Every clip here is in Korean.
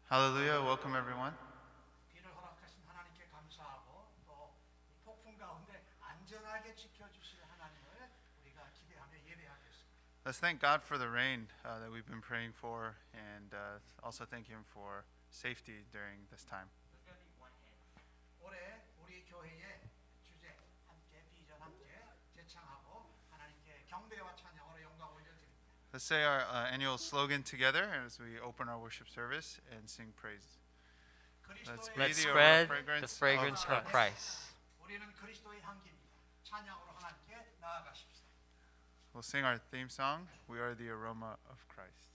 Hallelujah. Welcome everyone. 비를 허락하신 하나님께 감사하고 또 폭풍 가운데 안전하게 지켜주실 하나님을 우리가 기대하며 예배하겠습니다. Let's thank God for the rain that we've been praying for, and also thank Him for safety during this time. 올해 우리 교회의 주제 함께 비전 함께 제창하고 하나님께 경배와 찬양으로 영광 올려드립니다. Let's say our annual slogan together as we open our worship service and sing praises. 그리스도의 Let's the spread fragrance the fragrance of of Christ. 우리는 그리스도의 향기입니다. 찬양으로 하나님께 나아가십시다. We'll sing our theme song, We Are the Aroma of Christ.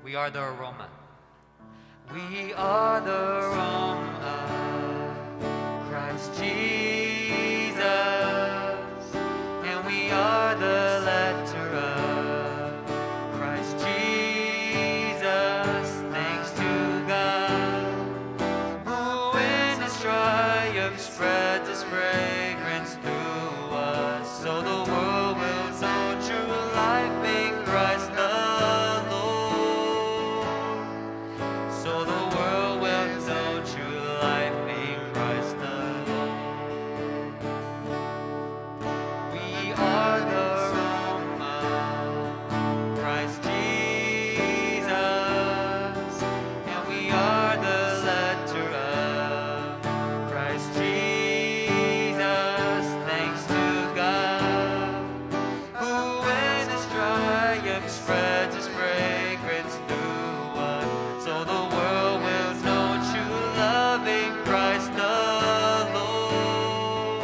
We are the aroma. We are the aroma of Christ Jesus, and we are the letter of Christ Jesus. Thanks to God, who in His triumph spreads His fragrance through us, so the world will know true life in Christ the Lord. So the world will know true life in Christ the Lord. We are the aroma of Christ Jesus, and we are the letter of Christ Jesus. Thanks to God, who in His triumph spreads His fragrance through us, so the world will know true love in Christ the Lord.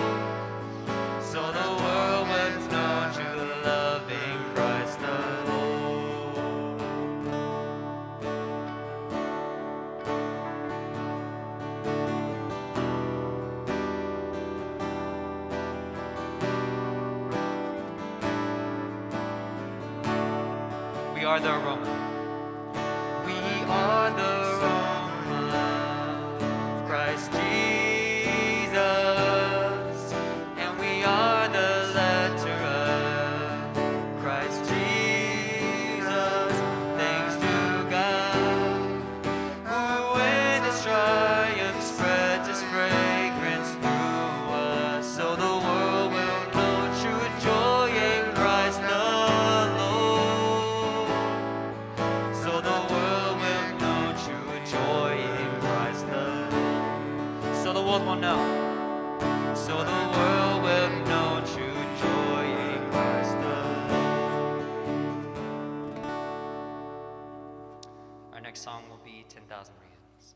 So the world will know true love in Christ the Lord. We are the aroma. We are the aroma of Christ Jesus, and we are the letter of Christ Jesus. Thanks to God, who in His triumph spreads His fragrance through us, so the world will know true joy in Christ the Lord. So the world will know true joy in Christ the Lord. So the world will know. So the world will know true joy in Christ the Lord. Our next song will be 10,000 Reasons.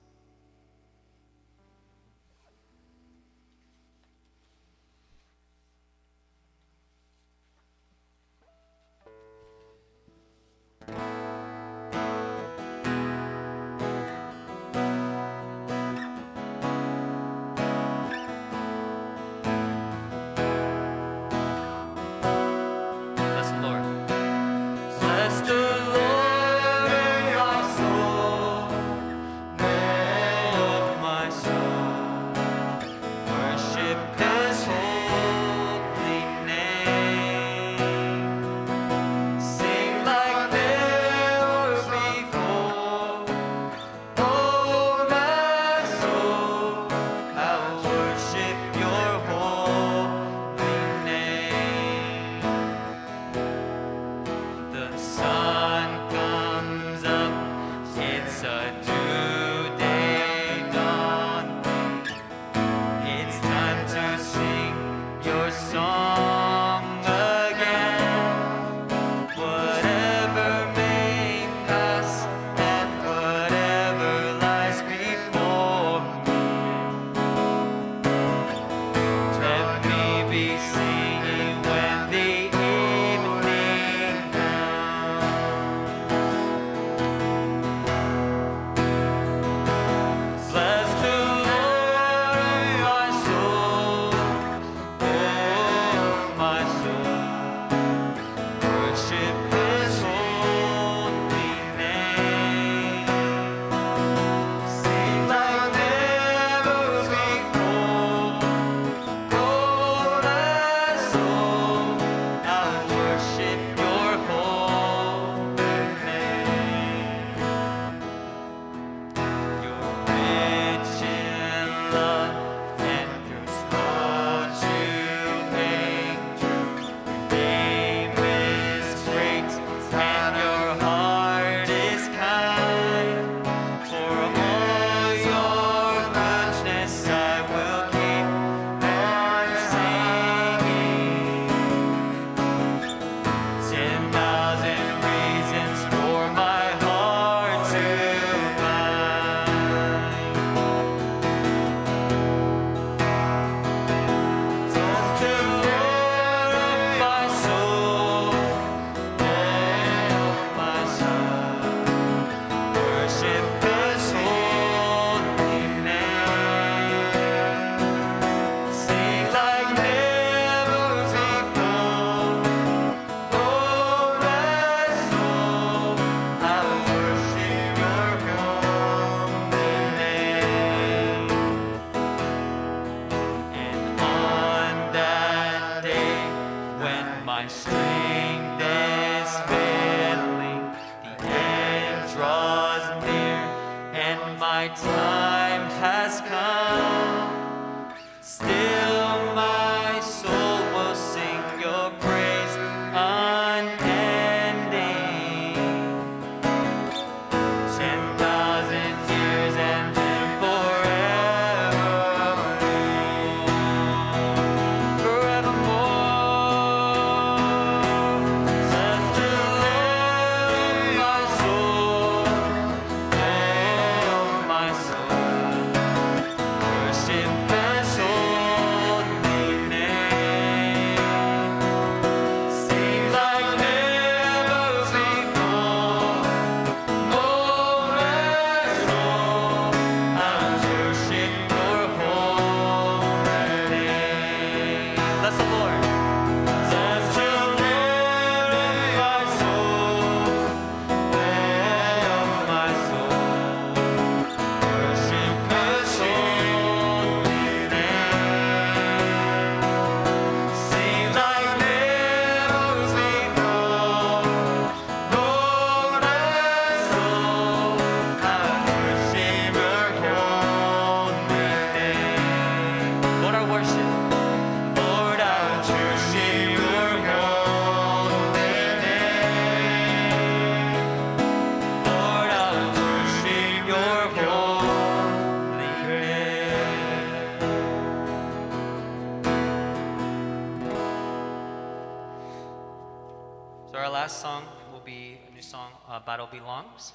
our last song will be a new song, Battle Belongs.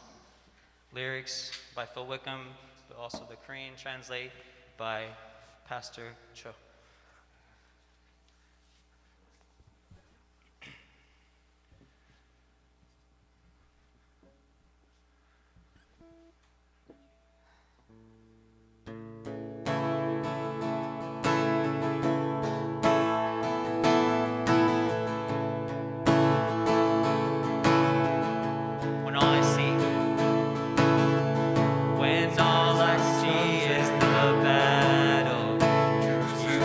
Lyrics by Phil Wickham, but also the Korean translate by Pastor Cho. When all I see, when all I see is the battle, you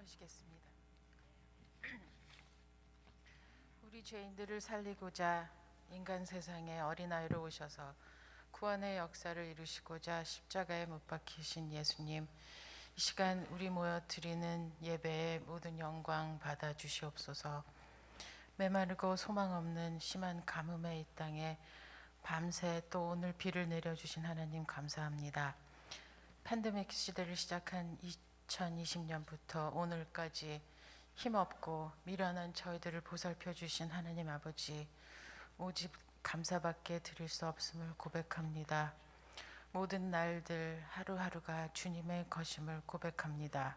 기도하시겠습니다. 우리 죄인들을 살리고자 인간 세상에 어린아이로 오셔서 구원의 역사를 이루시고자 십자가에 못 박히신 예수님, 이 시간 우리 모여 드리는 예배의 모든 영광 받아 주시옵소서. 메마르고 소망 없는 심한 가뭄의 이 땅에 밤새 또 오늘 비를 내려주신 하나님 감사합니다. 팬데믹 시대를 시작한 2020년부터 오늘까지 힘없고 미련한 저희들을 보살펴 주신 하나님 아버지, 오직 감사밖에 드릴 수 없음을 고백합니다. 모든 날들 하루하루가 주님의 것임을 고백합니다.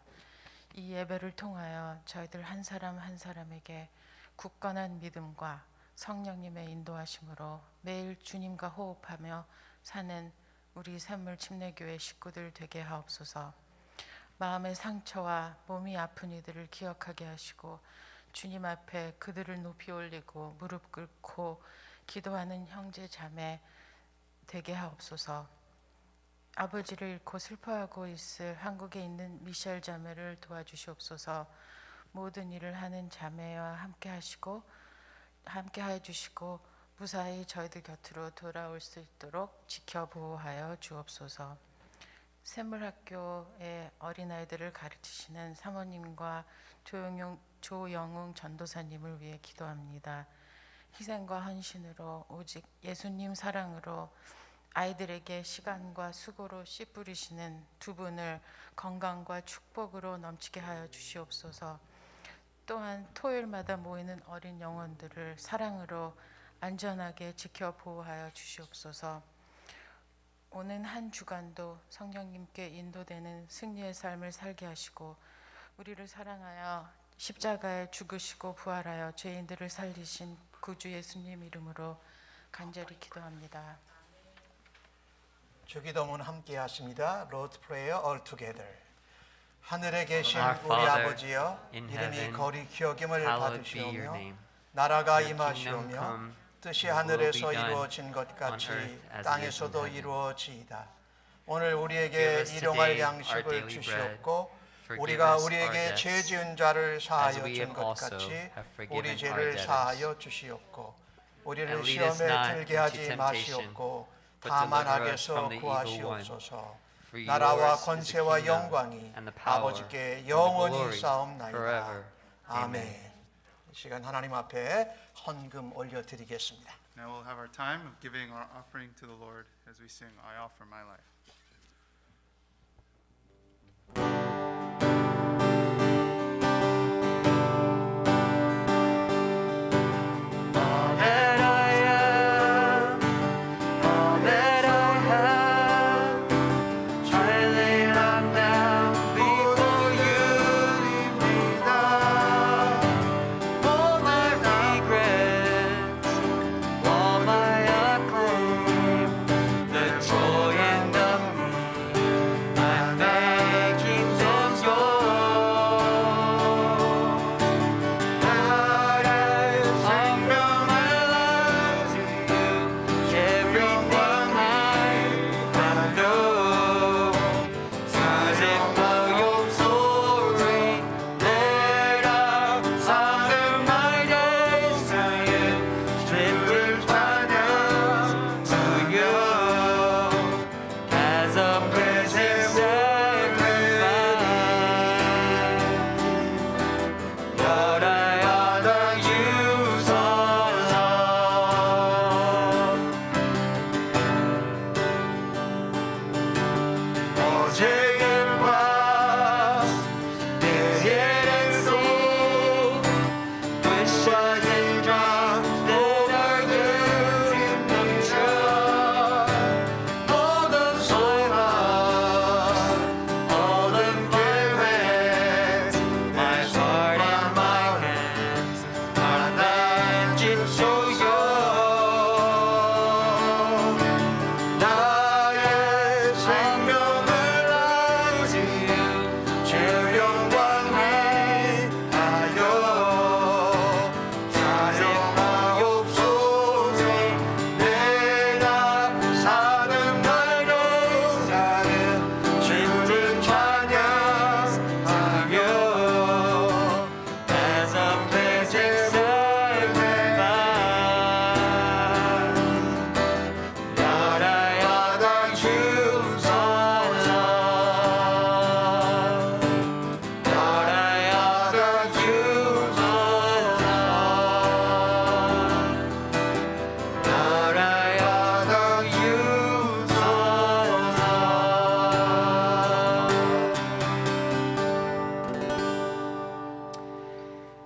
이 예배를 통하여 저희들 한 사람 한 사람에게 굳건한 믿음과 성령님의 인도하심으로 매일 주님과 호흡하며 사는 우리 샘물 침례교회 식구들 되게 하옵소서. 마음의 상처와 몸이 아픈 이들을 기억하게 하시고 주님 앞에 그들을 높이 올리고 무릎 꿇고 기도하는 형제 자매 되게 하옵소서. 아버지를 잃고 슬퍼하고 있을 한국에 있는 미셸 자매를 도와주시옵소서. 모든 일을 하는 자매와 함께 하시고 함께 해 주시고 무사히 저희들 곁으로 돌아올 수 있도록 지켜 보호하여 주옵소서. 샘물학교의 어린아이들을 가르치시는 사모님과 조영웅 전도사님을 위해 기도합니다. 희생과 헌신으로 오직 예수님 사랑으로 아이들에게 시간과 수고로 씨 뿌리시는 두 분을 건강과 축복으로 넘치게 하여 주시옵소서. 또한 토요일마다 모이는 어린 영혼들을 사랑으로 안전하게 지켜 보호하여 주시옵소서. 오는 한 주간도 성령님께 인도되는 승리의 삶을 살게 하시고 우리를 사랑하여 십자가에 죽으시고 부활하여 죄인들을 살리신 구주 예수님 이름으로 간절히 기도합니다. 주기도문 함께 하십니다. Lord's Prayer all together. 하늘에 계신 Our 우리 Father 아버지여, in 이름이 heaven, 거리 기억임을 hallowed be your 받으시오며 name. 나라가 Your kingdom 임하시오며 come, 뜻이 your will be 하늘에서 done 이루어진 것 같이 on earth as it is in 땅에서도 heaven. 이루어지이다. 오늘 Give 우리에게 us 일용할 today our 양식을 daily bread. 주시옵고 Forgive 우리가 us our 우리에게 debts, 죄 지은 자를 as 사하여 we 준 have 것 also 같이 have forgiven 우리 our 죄를 debtors. 사하여 주시옵고 우리를 And lead us 시험에 not 들게 into 하지 temptation, 마시옵고 but 다만 deliver us 악에서 from the evil one. 구하시옵소서. For 나라와 yours is the 권세와 kingdom 영광이 and the power 아버지께 and the 영원히 glory 싸움나이다. forever. 아멘. Amen. 이 시간 하나님 앞에 헌금 올려드리겠습니다. Now we'll have our time of giving our offering to the Lord as we sing, I offer my life. All that I am, all that I have, I lay them down before you. All my regrets, all my acclaim, the joy and the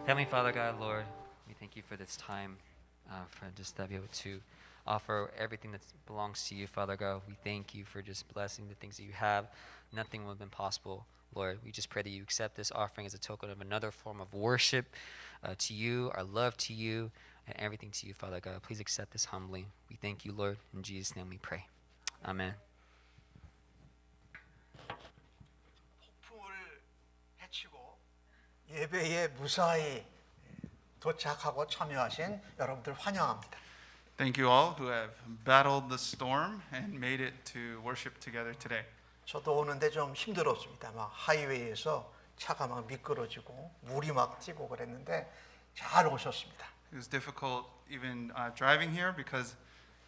Heavenly Father, God, Lord, we thank you for this time, for just to be able to offer everything that belongs to you, Father God. We thank you for just blessing the things that you have. Nothing would have been possible, Lord. We just pray that you accept this offering as a token of another form of worship to you, our love to you, and everything to you, Father God. Please accept this humbly. We thank you, Lord. In Jesus' name we pray. Amen. 폭풍을 헤치고 예배에 무사히 도착하고 참여하신 여러분들 환영합니다. Thank you all who have battled the storm and made it to worship together today. 저도 오는데 좀 힘들었습니다. 막 하이웨이에서 차가 막 미끄러지고 물이 막 튀고 그랬는데 잘 오셨습니다. It was difficult even driving here because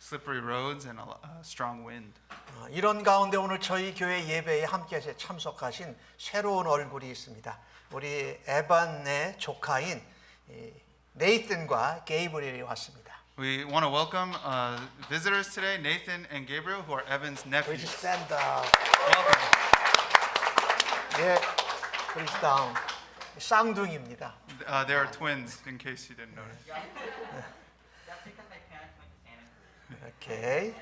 slippery roads and a strong wind. 이런 가운데 오늘 저희 교회 예배에 함께 참석하신 새로운 얼굴이 있습니다. 우리 에반의 조카인 네이튼과 게이브리엘이 왔습니다. We want to welcome visitors today, Nathan and Gabriel, who are Evan's Please nephews. stand up. Welcome. 예, please down. 쌍둥이입니다. They are twins, in case you didn't notice. 오케이.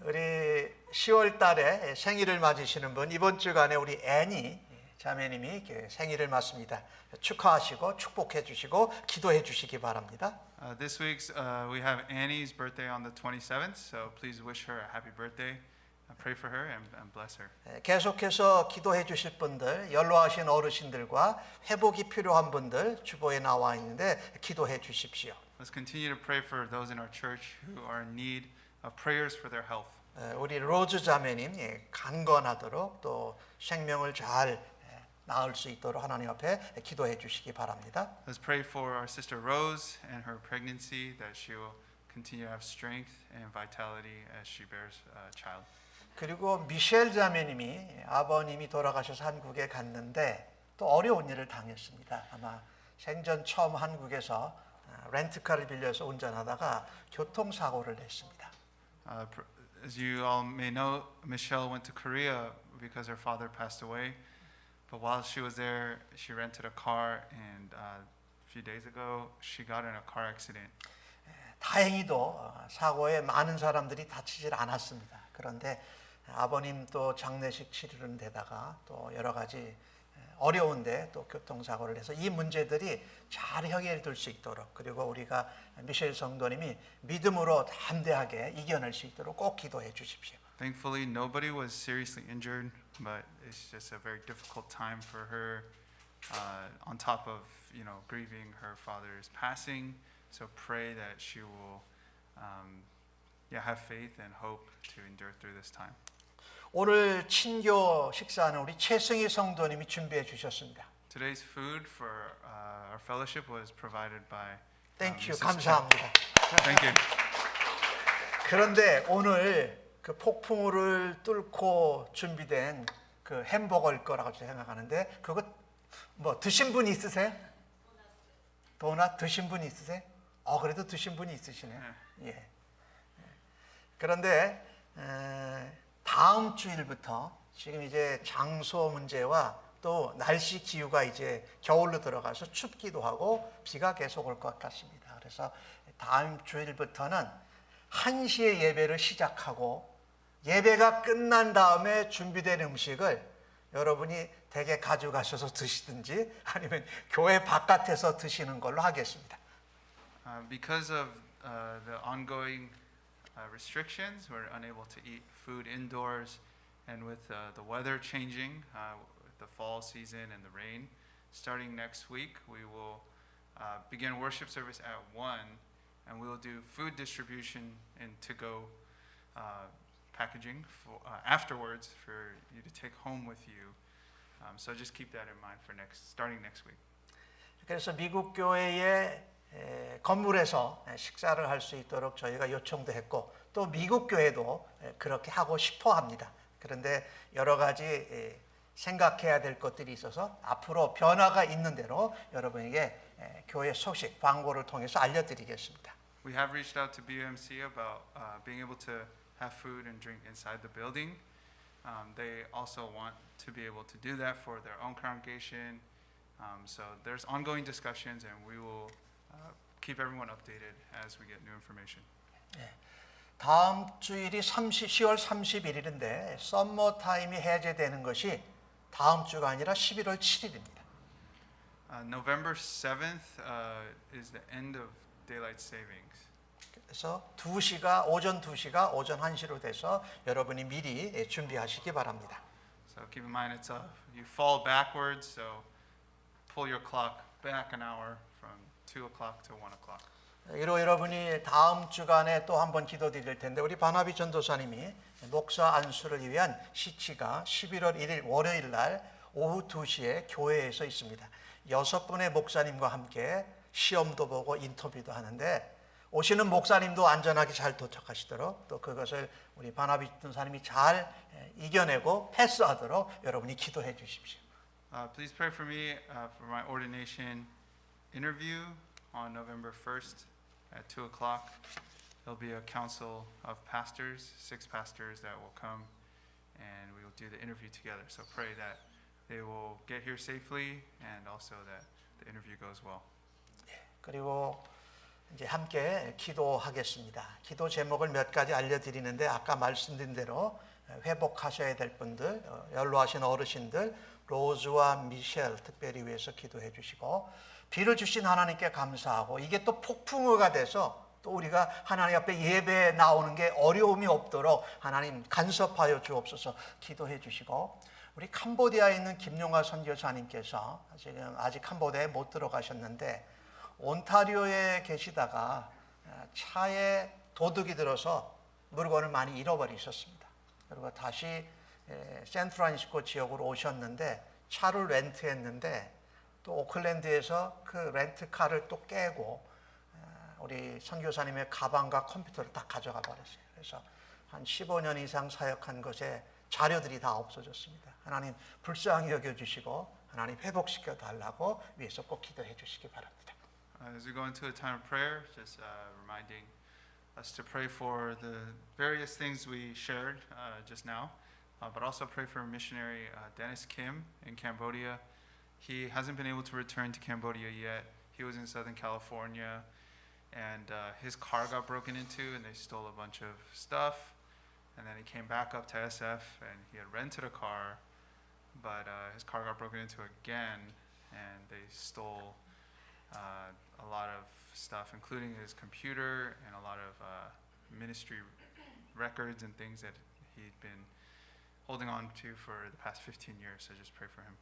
우리 10월 달에 생일을 맞으시는 분 이번 주간에 우리 애니 자매님이 생일을 맞습니다. 축하하시고 축복해 주시고 기도해 주시기 바랍니다. This week we have Annie's birthday on the 27th, so please wish her a happy birthday. Pray for her and bless her. 계속해서 기도해 주실 분들, 연로하신 어르신들과 회복이 필요한 분들 주보에 나와 있는데 기도해 주십시오. Let's continue to pray for those in our church who are in need of prayers for their health. 우리 로즈 자매님 강건하도록 또 생명을 잘 낳을 수 있도록 하나님 앞에 기도해 주시기 바랍니다. Let's pray for our sister Rose and her pregnancy, that she will continue to have strength and vitality as she bears a child. 그리고 미셸 자매님이 아버님이 돌아가셔서 한국에 갔는데 또 어려운 일을 당했습니다. 아마 생전 처음 한국에서 렌트카를 빌려서 운전하다가 교통사고를 냈습니다. As you all may know, Michelle went to Korea because her father passed away. But while she was there, she rented a car, and a few days ago, she got in a car accident. 다행히도 사고에 많은 사람들이 다치질 않았습니다. 그런데 아버님 또 장례식 치르는 데다가 또 여러 가지 어려운데 또 교통사고를 해서 이 문제들이 잘 해결될 수 있도록, 그리고 우리가 미셸 성도님이 믿음으로 담대하게 이겨낼 수 있도록 꼭 기도해 주십시오. Thankfully, nobody was seriously injured, but it's just a very difficult time for her, on top of grieving her father's passing. So pray that she will, have faith and hope to endure through this time. 오늘 친교 식사는 우리 최승희 성도님이 준비해 주셨습니다. Today's food for our fellowship was provided by. 땡큐 Mrs. 감사합니다. Thank you. 그런데 오늘 그 폭풍우를 뚫고 준비된 그 햄버거일 거라고 생각하는데 그거 뭐 드신 분 있으세요? 도넛 드신 분 있으세요? 그래도 드신 분이 있으시네요. 예. 그런데 다음 주일부터 지금 이제 장소 문제와 또 날씨 기후가 이제 겨울로 들어가서 춥기도 하고 비가 계속 올 것 같습니다. 그래서 다음 주일부터는 1시에 예배를 시작하고 예배가 끝난 다음에 준비된 음식을 여러분이 댁에 가져가셔서 드시든지 아니면 교회 바깥에서 드시는 걸로 하겠습니다. Because of the ongoing restrictions, we're unable to eat food indoors, and with the weather changing, with the fall season and the rain, starting next week, we will begin worship service at 1, and we will do food distribution and to-go packaging afterwards for you to take home with you. So just keep that in mind for starting next week. 그래서 미국 교회의 건물에서 식사를 할 수 있도록 저희가 요청도 했고 또 미국 교회도 그렇게 하고 싶어 합니다. 그런데 여러 가지 생각해야 될 것들이 있어서 앞으로 변화가 있는 대로 여러분에게 교회 소식, 광고를 통해서 알려드리겠습니다. We have reached out to BMC about being able to have food and drink inside the building. They also want to be able to do that for their own congregation So there's ongoing discussions, and we will keep everyone updated as we get new information. 다음 주일이 10월 31일인데 썸머 타임이 해제되는 것이 다음 주가 아니라 11월 7일입니다. November 7th is the end of daylight savings. 그래서 2시가 오전 2시가 오전 1시로 돼서 여러분이 미리 준비하시기 바랍니다. So keep in mind you fall backwards, so pull your clock back an hour from 2 o'clock to 1 o'clock. 이로 여러분이 다음 주간에 또 한번 기도드릴 텐데 우리 바나비 전도사님이 목사 안수를 위한 시치가 11월 1일 월요일 날 오후 2시에 교회에서 있습니다. 6분의 목사님과 함께 시험도 보고 인터뷰도 하는데 오시는 목사님도 안전하게 잘 도착하시도록 또 그것을 우리 바나비 전도사님이 잘 이겨내고 패스하도록 여러분이 기도해 주십시오. Please pray for me for my ordination interview on November 1st at 2 o'clock. There'll be a council of pastors, 6 pastors that will come, and we will do the interview together. So pray that they will get here safely and also that the interview goes well. 그리고 이제 함께 기도하겠습니다. 기도 제목을 몇 가지 알려드리는데 아까 말씀드린 대로 회복하셔야 될 분들, 연로하신 어르신들, 로즈와 미셸 특별히 위해서 기도해 주시고 비를 주신 하나님께 감사하고 이게 또 폭풍우가 돼서 또 우리가 하나님 앞에 예배에 나오는 게 어려움이 없도록 하나님 간섭하여 주옵소서 기도해 주시고 우리 캄보디아에 있는 김용화 선교사님께서 지금 아직 캄보디아에 못 들어가셨는데 온타리오에 계시다가 차에 도둑이 들어서 물건을 많이 잃어버리셨습니다. 그리고 다시 샌프란시스코 지역으로 오셨는데 차를 렌트했는데 또 오클랜드에서 그 렌트카를 또 깨고 우리 선교사님의 가방과 컴퓨터를 다 가져가 버렸어요. 그래서 한 15년 이상 사역한 것에 자료들이 다 없어졌습니다. 하나님 불쌍히 여겨주시고 하나님 회복시켜 달라고 위해서 꼭 기도해 주시기 바랍니다. As we go into a time of prayer, just reminding us to pray for the various things we shared just now, but also pray for missionary Dennis Kim in Cambodia. He hasn't been able to return to Cambodia yet. He was in Southern California, and his car got broken into, and they stole a bunch of stuff. And then he came back up to SF, and he had rented a car, but his car got broken into again, and they stole a lot of stuff, including his computer and a lot of ministry records and things that he'd been holding on to for the past 15 years. So just pray for him.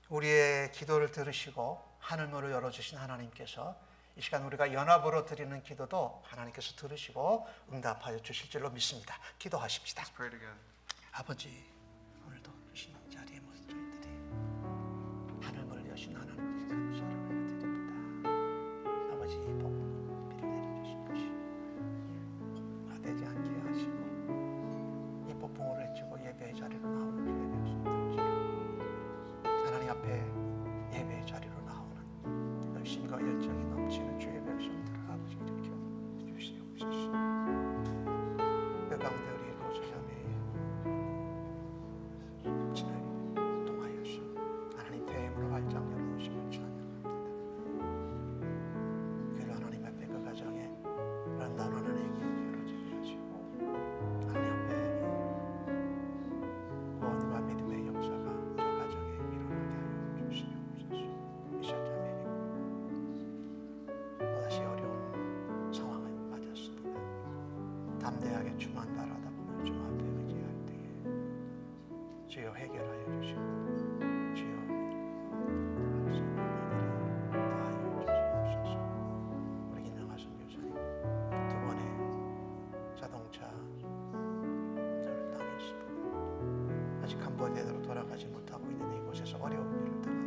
우리의 기도를 들으시고 하늘문을 열어주신 하나님께서 이 시간 우리가 연합으로 드리는 기도도 하나님께서 들으시고 응답하여 주실 줄로 믿습니다. 기도하십시다. Let's pray together. 아버지, 오늘도 주신 자리에 모인 저희들이 하늘문을 여신 하나님께 감사를 드립니다. 아버지, 복음 비를 내려주신 것이 되지 않게 하시고 이 폭풍을 헤치고 예배의 자리로 나오는 주의 백성들이시여 하나님 앞에 예배의 자리로 나오는 열심과 열정이 넘치는 주의 백성들을 아버지 일으켜 주시옵소서. 그 가운데 우리 로즈자매의 진을 통하여서 하나님 대임으로 활짝 열어주심을 찬양합니다. 그를 하나님 앞에 그 가정에 아름다운 하나님의 길을 열어주게 하시고 하나님 앞에 구원과 믿음의 역사가 저 가정에 일어나게 하여 주시옵소서. 미션자매님 또다시 어려운 상황을 맞았습니다. 담대하게 주만 바라다 보며 주 앞에 의지할 때에 주여 해결하여 주시고 주여 말씀을 다하여 주시옵소서. 우리 김영하 선교사님 2번의 자동차를 당했습니다. 아직 캄보디아로 돌아가지 못하고 있는 이곳에서 어려운 일을 당하고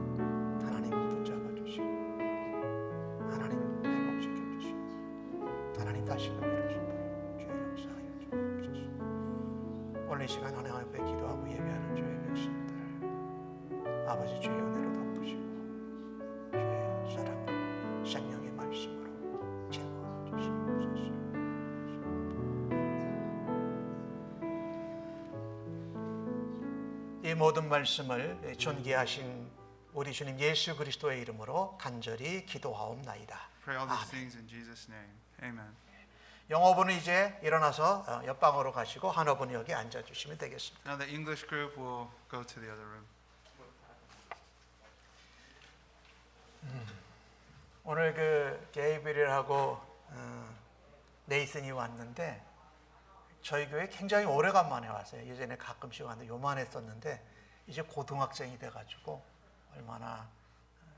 있는데 하나님 붙잡아 주시고 하나님 회복시켜 주시고 하나님 다시금 일으키고 주의 역사하여 주옵소서. 오늘 이 시간 하나님 앞에 기도하고 예배하는 주의 백성들 아버지 주의 은혜로 덮으시고 주의 사랑 생명의 말씀으로 채워 주시옵소서. 이 모든 말씀을 존귀하신 우리 주님 예수 그리스도의 이름으로 간절히 기도하옵나이다. Pray all these 아멘. things in Jesus' name. Amen. 영어부는 이제 일어나서 옆방으로 가시고 한어부는 여기 앉아주시면 되겠습니다. Now the English group will go to the other room. 오늘 그 게이브리엘하고 네이슨이 왔는데 저희 교회 굉장히 오래간만에 왔어요. 예전에 가끔씩 왔는데 요만했었는데 이제 고등학생이 돼가지고 얼마나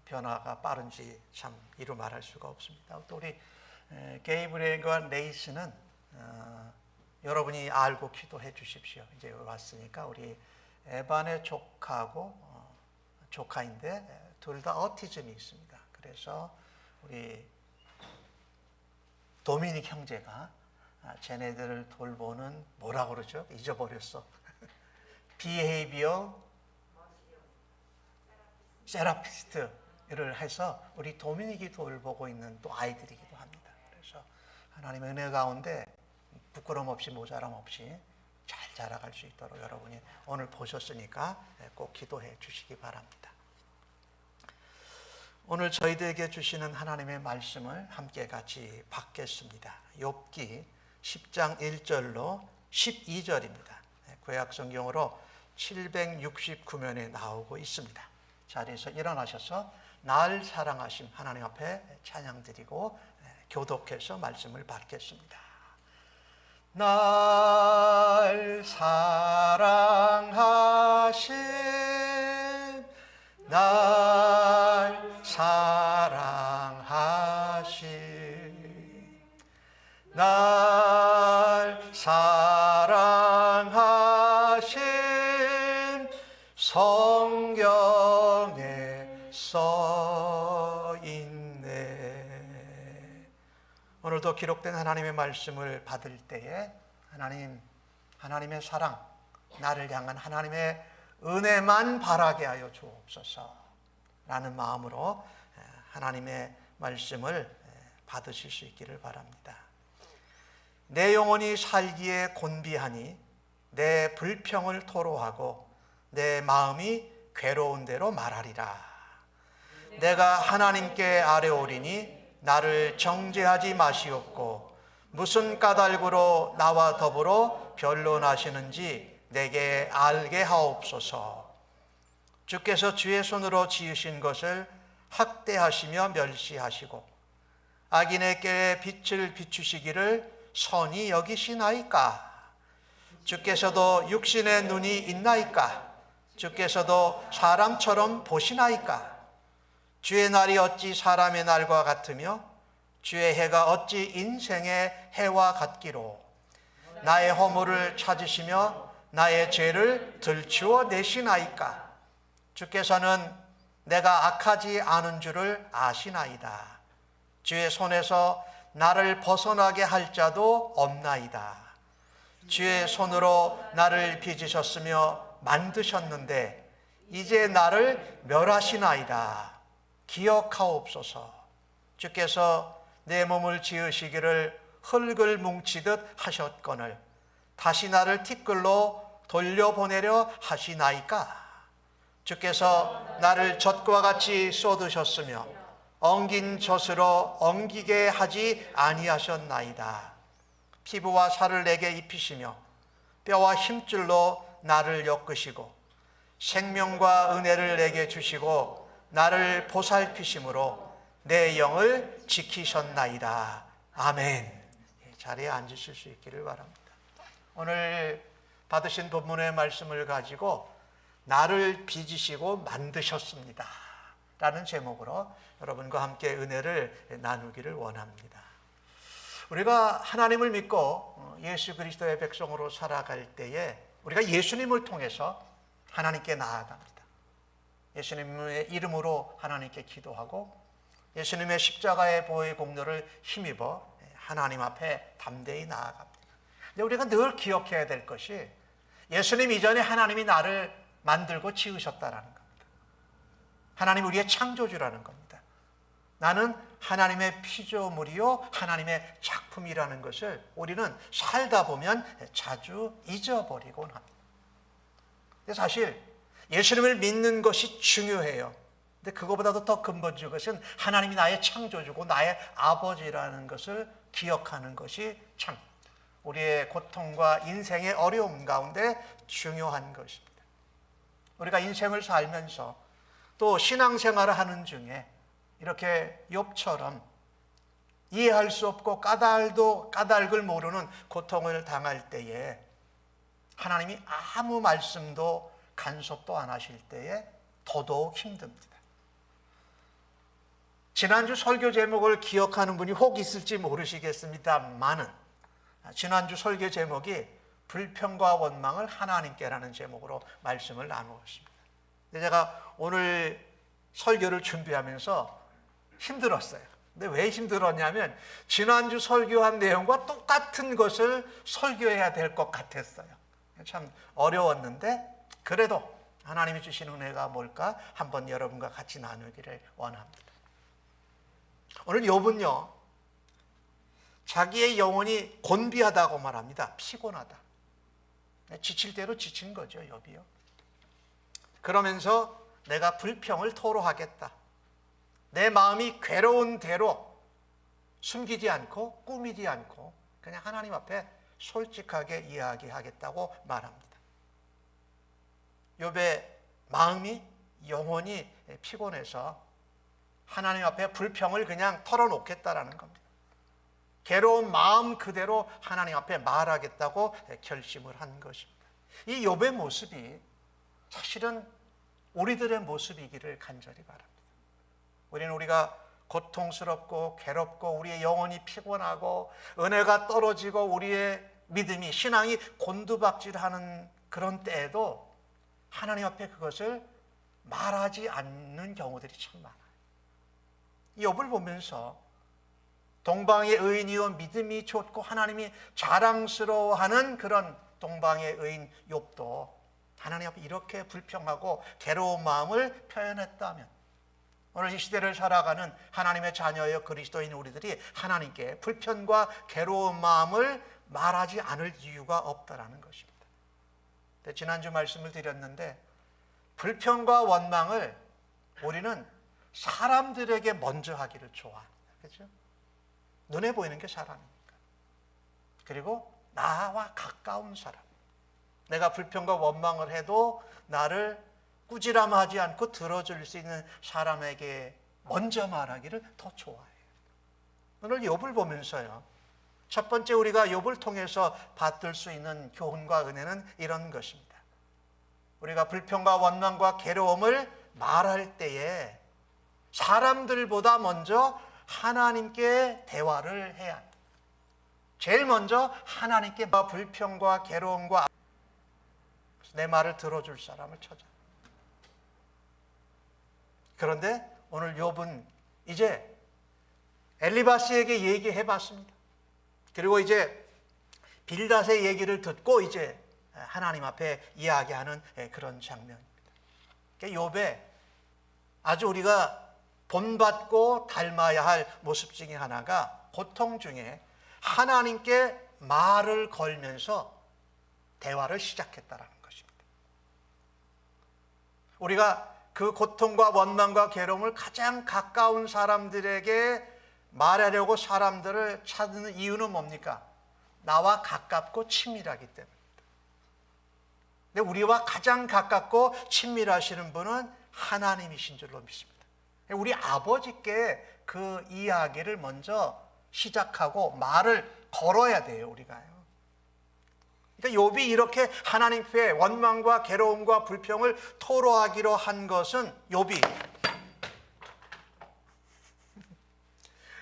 변화가 빠른지 참 이루 말할 수가 없습니다. 또 우리 게이브리엘과 네이슨은 여러분이 알고 기도해 주십시오. 이제 왔으니까 우리 에반의 조카하고 조카인데 둘 다 어티즘이 있습니다. 그래서 우리 도미닉 형제가 쟤네들을 돌보는 뭐라고 그러죠? 잊어버렸어. Behavioral Therapist를 해서 우리 도미닉이 돌보고 있는 또 아이들이기도 합니다. 그래서 하나님의 은혜 가운데 부끄럼 없이 모자람 없이 잘 자라갈 수 있도록 여러분이 오늘 보셨으니까 꼭 기도해 주시기 바랍니다. 오늘 저희들에게 주시는 하나님의 말씀을 함께 같이 받겠습니다. 욥기 10장 1절로 12절입니다. 구약 성경으로 769면에 나오고 있습니다. 자리에서 일어나셔서 날 사랑하심 하나님 앞에 찬양드리고 교독해서 말씀을 받겠습니다. 날 사랑하심 날 사랑하심 날 사랑하심 성경에 써있네. 오늘도 기록된 하나님의 말씀을 받을 때에 하나님의 사랑, 나를 향한 하나님의 은혜만 바라게 하여 주옵소서 라는 마음으로 하나님의 말씀을 받으실 수 있기를 바랍니다. 내 영혼이 살기에 곤비하니 내 불평을 토로하고 내 마음이 괴로운 대로 말하리라. 내가 하나님께 아뢰오리니 나를 정죄하지 마시옵고 무슨 까닭으로 나와 더불어 변론하시는지 내게 알게 하옵소서. 주께서 주의 손으로 지으신 것을 학대하시며 멸시하시고 악인에게 빛을 비추시기를 선히 여기시나이까? 주께서도 육신의 눈이 있나이까? 주께서도 사람처럼 보시나이까? 주의 날이 어찌 사람의 날과 같으며 주의 해가 어찌 인생의 해와 같기로? 나의 허물을 찾으시며 나의 죄를 들추어 내시나이까? 주께서는 내가 악하지 않은 줄을 아시나이다. 주의 손에서 나를 벗어나게 할 자도 없나이다. 주의 손으로 나를 빚으셨으며 만드셨는데 이제 나를 멸하시나이다. 기억하옵소서. 주께서 내 몸을 지으시기를 흙을 뭉치듯 하셨거늘 다시 나를 티끌로 돌려보내려 하시나이까? 주께서 나를 젖과 같이 쏟으셨으며 엉긴 젖으로 엉기게 하지 아니하셨나이다. 피부와 살을 내게 입히시며 뼈와 힘줄로 나를 엮으시고 생명과 은혜를 내게 주시고 나를 보살피심으로 내 영을 지키셨나이다. 아멘. 자리에 앉으실 수 있기를 바랍니다. 오늘 받으신 본문의 말씀을 가지고 나를 빚으시고 만드셨습니다 라는 제목으로 여러분과 함께 은혜를 나누기를 원합니다. 우리가 하나님을 믿고 예수 그리스도의 백성으로 살아갈 때에 우리가 예수님을 통해서 하나님께 나아갑니다. 예수님의 이름으로 하나님께 기도하고 예수님의 십자가의 보혈 공로를 힘입어 하나님 앞에 담대히 나아갑니다. 근데 우리가 늘 기억해야 될 것이 예수님 이전에 하나님이 나를 만들고 지으셨다라는 겁니다. 하나님 우리의 창조주라는 겁니다. 나는 하나님의 피조물이요 하나님의 작품이라는 것을 우리는 살다 보면 자주 잊어버리곤 합니다. 근데 사실 예수님을 믿는 것이 중요해요. 근데 그거보다도 더 근본적인 것은 하나님이 나의 창조주고 나의 아버지라는 것을 기억하는 것이 참 우리의 고통과 인생의 어려움 가운데 중요한 것입니다. 우리가 인생을 살면서 또 신앙생활을 하는 중에 이렇게 욥처럼 이해할 수 없고 까닭을 모르는 고통을 당할 때에 하나님이 아무 말씀도 간섭도 안 하실 때에 더더욱 힘듭니다. 지난주 설교 제목을 기억하는 분이 혹 있을지 모르시겠습니다만은 지난주 설교 제목이 불평과 원망을 하나님께라는 제목으로 말씀을 나누었습니다. 근데 제가 오늘 설교를 준비하면서 힘들었어요. 근데 왜 힘들었냐면 지난주 설교한 내용과 똑같은 것을 설교해야 될 것 같았어요. 참 어려웠는데 그래도 하나님이 주신 은혜가 뭘까 한번 여러분과 같이 나누기를 원합니다. 오늘 욥은요, 자기의 영혼이 곤비하다고 말합니다. 피곤하다. 지칠 대로 지친 거죠, 욥이요. 그러면서 내가 불평을 토로하겠다. 내 마음이 괴로운 대로 숨기지 않고 꾸미지 않고 그냥 하나님 앞에 솔직하게 이야기하겠다고 말합니다. 욥의 마음이 영혼이 피곤해서 하나님 앞에 불평을 그냥 털어놓겠다라는 겁니다. 괴로운 마음 그대로 하나님 앞에 말하겠다고 결심을 한 것입니다. 이 욥의 모습이 사실은 우리들의 모습이기를 간절히 바랍니다. 우리는 우리가 고통스럽고 괴롭고 우리의 영혼이 피곤하고 은혜가 떨어지고 우리의 믿음이 신앙이 곤두박질하는 그런 때에도 하나님 앞에 그것을 말하지 않는 경우들이 참 많아요. 이 욥을 보면서 동방의 의인이요 믿음이 좋고 하나님이 자랑스러워하는 그런 동방의 의인 욥도 하나님 앞에 이렇게 불평하고 괴로운 마음을 표현했다면 오늘 이 시대를 살아가는 하나님의 자녀여 그리스도인 우리들이 하나님께 불편과 괴로운 마음을 말하지 않을 이유가 없다라는 것입니다. 지난주 말씀을 드렸는데 불평과 원망을 우리는 사람들에게 먼저 하기를 좋아합니다. 그렇죠? 눈에 보이는 게 사람이니까. 그리고 나와 가까운 사람. 내가 불평과 원망을 해도 나를 꾸지람하지 않고 들어줄 수 있는 사람에게 먼저 말하기를 더 좋아해요. 오늘 욥을 보면서요. 첫 번째 우리가 욥을 통해서 받을 수 있는 교훈과 은혜는 이런 것입니다. 우리가 불평과 원망과 괴로움을 말할 때에 사람들보다 먼저 하나님께 대화를 해야 합니다. 제일 먼저 하나님께 불평과 괴로움과 내 말을 들어줄 사람을 찾아. 그런데 오늘 욥은 이제 엘리바스에게 얘기해 봤습니다. 그리고 이제 빌닷의 얘기를 듣고 이제 하나님 앞에 이야기하는 그런 장면입니다. 욥의 아주 우리가 본받고 닮아야 할 모습 중에 하나가 고통 중에 하나님께 말을 걸면서 대화를 시작했다라는 것입니다. 우리가 그 고통과 원망과 괴로움을 가장 가까운 사람들에게 말하려고 사람들을 찾는 이유는 뭡니까? 나와 가깝고 친밀하기 때문입니다. 근데 우리와 가장 가깝고 친밀하시는 분은 하나님이신 줄로 믿습니다. 우리 아버지께 그 이야기를 먼저 시작하고 말을 걸어야 돼요, 우리가요. 그러니까 욥이 이렇게 하나님 앞에 원망과 괴로움과 불평을 토로하기로 한 것은 욥이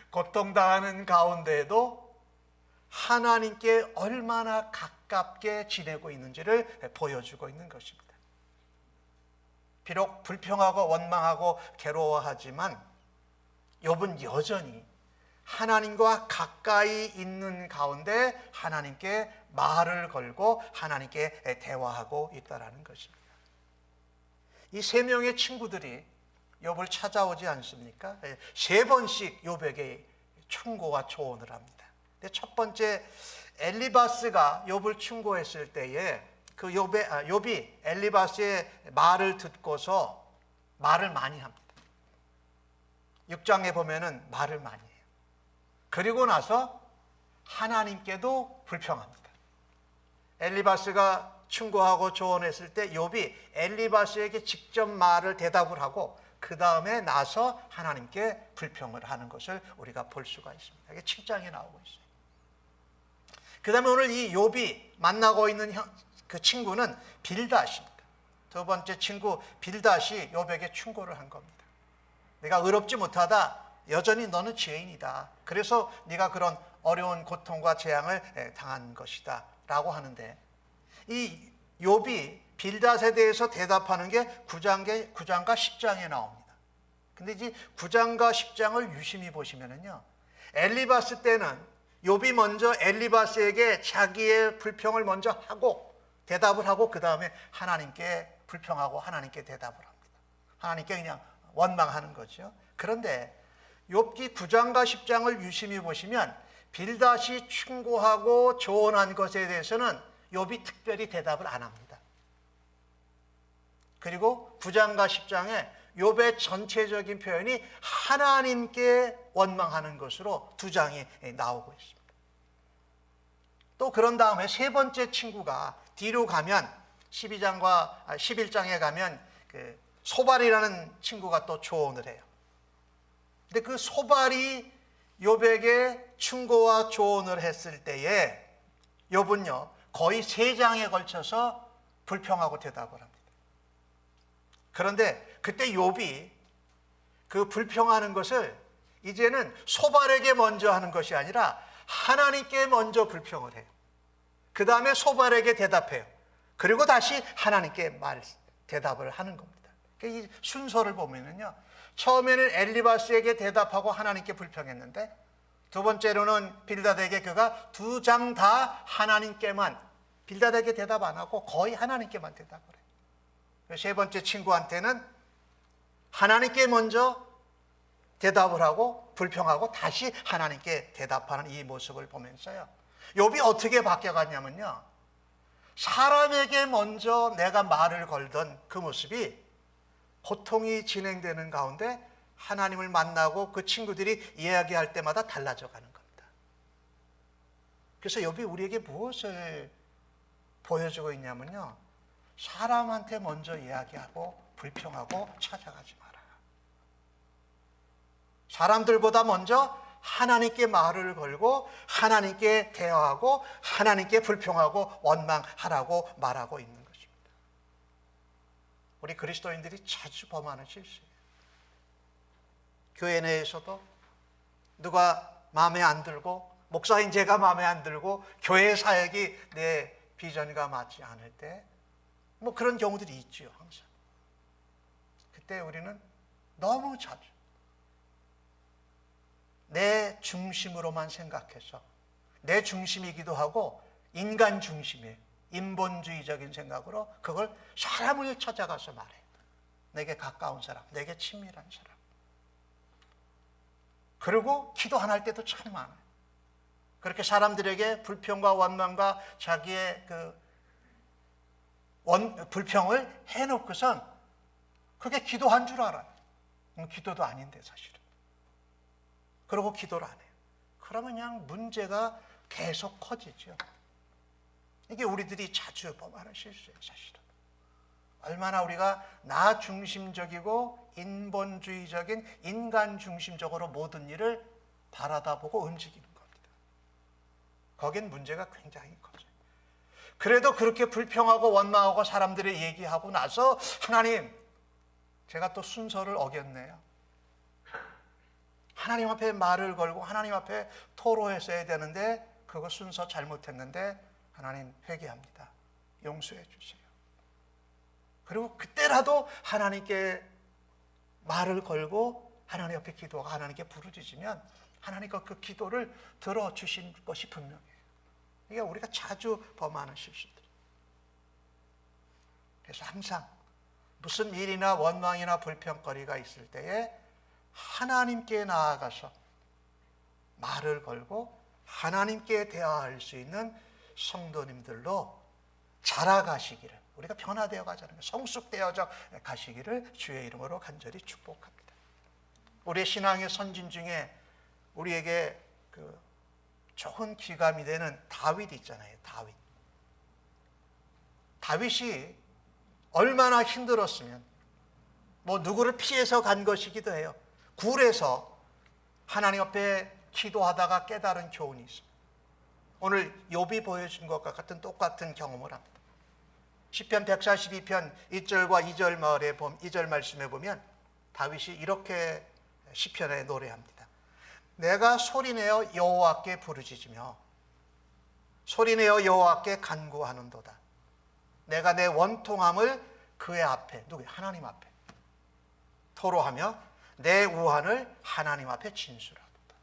고통당하는 가운데에도 하나님께 얼마나 가깝게 지내고 있는지를 보여주고 있는 것입니다. 비록 불평하고 원망하고 괴로워하지만 욥은 여전히 하나님과 가까이 있는 가운데 하나님께 말을 걸고 하나님께 대화하고 있다는 것입니다. 이 세 명의 친구들이 욥을 찾아오지 않습니까? 세 번씩 욥에게 충고와 조언을 합니다. 근데 첫 번째 엘리바스가 욥을 충고했을 때에 그 욥이 엘리바스의 말을 듣고서 말을 많이 합니다. 6장에 보면은 말을 많이 해요. 그리고 나서 하나님께도 불평합니다. 엘리바스가 충고하고 조언했을 때 욥이 엘리바스에게 직접 말을 대답을 하고 그 다음에 나서 하나님께 불평을 하는 것을 우리가 볼 수가 있습니다. 이게 7장에 나오고 있어요. 그 다음에 오늘 이 욥이 만나고 있는 그 친구는 빌닷입니다. 두 번째 친구 빌닷이 욥에게 충고를 한 겁니다. 내가 의롭지 못하다. 여전히 너는 죄인이다. 그래서 네가 그런 어려운 고통과 재앙을 당한 것이다 라고 하는데, 이 욥이 빌닷에 대해서 대답하는 게 9장과 10장에 나옵니다. 근데 이제 9장과 10장을 유심히 보시면은요, 엘리바스 때는 욥이 먼저 엘리바스에게 자기의 불평을 먼저 하고 대답을 하고 그 다음에 하나님께 불평하고 하나님께 대답을 합니다. 하나님께 그냥 원망하는 거죠. 그런데 욥기 9장과 10장을 유심히 보시면 빌닷이 충고하고 조언한 것에 대해서는 욥이 특별히 대답을 안 합니다. 그리고 9장과 10장에 욥의 전체적인 표현이 하나님께 원망하는 것으로 두 장이 나오고 있습니다. 또 그런 다음에 세 번째 친구가 뒤로 가면 11장에 가면 그 소발이라는 친구가 또 조언을 해요. 근데 그 소발이 욥에게 충고와 조언을 했을 때에 욥은요 거의 3장에 걸쳐서 불평하고 대답을 합니다. 그런데 그때 욥이 그 불평하는 것을 이제는 소발에게 먼저 하는 것이 아니라 하나님께 먼저 불평을 해요. 그 다음에 소발에게 대답해요. 그리고 다시 하나님께 대답을 하는 겁니다. 이 순서를 보면은요, 처음에는 엘리바스에게 대답하고 하나님께 불평했는데, 두 번째로는 빌닷에게 그가 2장 다 하나님께만, 빌닷에게 대답 안 하고 거의 하나님께만 대답을 해요. 세 번째 친구한테는 하나님께 먼저 대답을 하고 불평하고 다시 하나님께 대답하는 이 모습을 보면서요, 욥이 어떻게 바뀌어갔냐면요, 사람에게 먼저 내가 말을 걸던 그 모습이 고통이 진행되는 가운데 하나님을 만나고 그 친구들이 이야기할 때마다 달라져 가는 겁니다. 그래서 욥이 우리에게 무엇을 보여주고 있냐면요, 사람한테 먼저 이야기하고 불평하고 찾아가지 마라. 사람들보다 먼저 하나님께 말을 걸고 하나님께 대화하고 하나님께 불평하고 원망하라고 말하고 있는 것입니다. 우리 그리스도인들이 자주 범하는 실수예요. 교회 내에서도 누가 마음에 안 들고, 목사인 제가 마음에 안 들고, 교회 사역이 내 비전과 맞지 않을 때 뭐 그런 경우들이 있지요, 항상. 그때 우리는 너무 자주 내 중심으로만 생각해서, 내 중심이기도 하고 인간 중심의 인본주의적인 생각으로 그걸 사람을 찾아가서 말해요. 내게 가까운 사람, 내게 친밀한 사람. 그리고 기도 안 할 때도 참 많아요. 그렇게 사람들에게 불평과 원망과 자기의 불평을 해놓고선 그게 기도한 줄 알아요. 기도도 아닌데 사실은. 그러고 기도를 안 해요. 그러면 그냥 문제가 계속 커지죠. 이게 우리들이 자주 범하는 실수예요, 사실은. 얼마나 우리가 나 중심적이고 인본주의적인 인간 중심적으로 모든 일을 바라다 보고 움직이는 겁니다. 거긴 문제가 굉장히 커져요. 그래도 그렇게 불평하고 원망하고 사람들이 얘기하고 나서 하나님, 제가 또 순서를 어겼네요. 하나님 앞에 말을 걸고 하나님 앞에 토로했어야 되는데 그거 순서 잘못했는데 하나님 회개합니다. 용서해 주세요. 그리고 그때라도 하나님께 말을 걸고 하나님 앞에 기도하고 하나님께 부르짖으면 하나님과 그 기도를 들어주신 것이 분명해요. 이게 우리가 자주 범하는 실수들. 그래서 항상 무슨 일이나 원망이나 불평거리가 있을 때에 하나님께 나아가서 말을 걸고 하나님께 대화할 수 있는 성도님들로 자라가시기를, 우리가 변화되어 가자는 것, 성숙되어져 가시기를 주의 이름으로 간절히 축복합니다. 우리의 신앙의 선진 중에 우리에게 그 좋은 기감이 되는 다윗 있잖아요. 다윗이 얼마나 힘들었으면 뭐 누구를 피해서 간 것이기도 해요. 굴에서 하나님 앞에 기도하다가 깨달은 교훈이 있습니다. 오늘 욥이 보여준 것과 같은 똑같은 경험을 합니다. 시편 142편 1절과 2절 말씀에 보면 다윗이 이렇게 시편에 노래합니다. 내가 소리내어 여호와께 부르짖으며 소리내어 여호와께 간구하는도다. 내가 내 원통함을 그의 앞에, 누구야? 하나님 앞에 토로하며 내 우환을 하나님 앞에 진술하도다.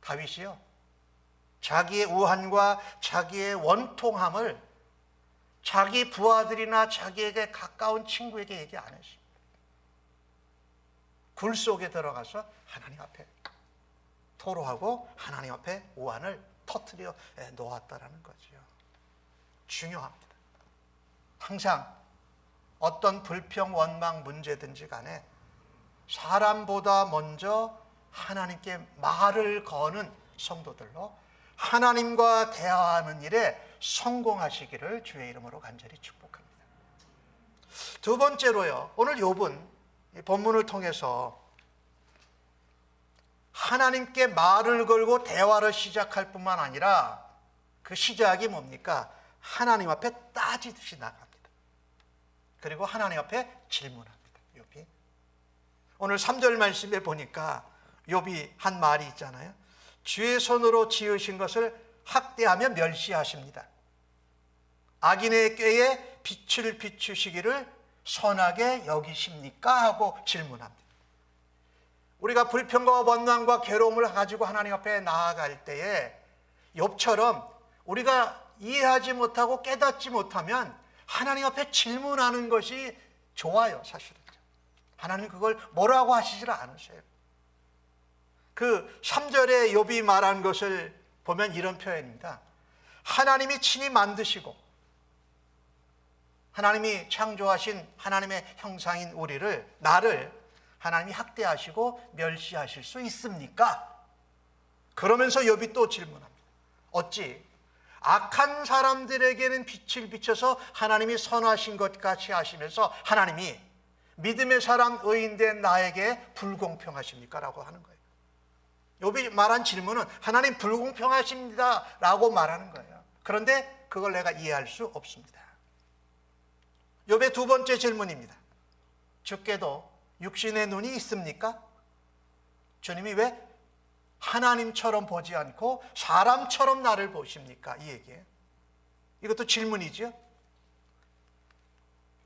다윗이요, 자기의 우환과 자기의 원통함을 자기 부하들이나 자기에게 가까운 친구에게 얘기 안 했습니다. 굴 속에 들어가서 하나님 앞에 토로하고 하나님 앞에 우환을 터뜨려 놓았다라는 거죠. 중요합니다. 항상 어떤 불평, 원망, 문제든지 간에 사람보다 먼저 하나님께 말을 거는 성도들로 하나님과 대화하는 일에 성공하시기를 주의 이름으로 간절히 축복합니다. 두 번째로요, 오늘 욥은 이 본문을 통해서 하나님께 말을 걸고 대화를 시작할 뿐만 아니라 그 시작이 뭡니까? 하나님 앞에 따지듯이 나갑니다. 그리고 하나님 앞에 질문합니다. 욥이 오늘 3절 말씀에 보니까 욥이 한 말이 있잖아요. 주의 손으로 지으신 것을 학대하며 멸시하십니다. 악인의 꾀에 빛을 비추시기를 선하게 여기십니까? 하고 질문합니다. 우리가 불평과 원망과 괴로움을 가지고 하나님 앞에 나아갈 때에 욥처럼 우리가 이해하지 못하고 깨닫지 못하면 하나님 앞에 질문하는 것이 좋아요. 사실은 하나님 그걸 뭐라고 하시질 않으세요. 그 3절에 욥이 말한 것을 보면 이런 표현입니다. 하나님이 친히 만드시고 하나님이 창조하신 하나님의 형상인 우리를, 나를 하나님이 학대하시고 멸시하실 수 있습니까? 그러면서 욥이 또 질문합니다. 어찌 악한 사람들에게는 빛을 비춰서 하나님이 선하신 것 같이 하시면서 하나님이 믿음의 사람 의인된 나에게 불공평하십니까? 라고 하는 거예요. 욥이 말한 질문은 하나님 불공평하십니다 라고 말하는 거예요. 그런데 그걸 내가 이해할 수 없습니다. 욥의 두 번째 질문입니다. 주께도 육신의 눈이 있습니까? 주님이 왜 하나님처럼 보지 않고 사람처럼 나를 보십니까? 이 얘기예요. 이것도 질문이죠.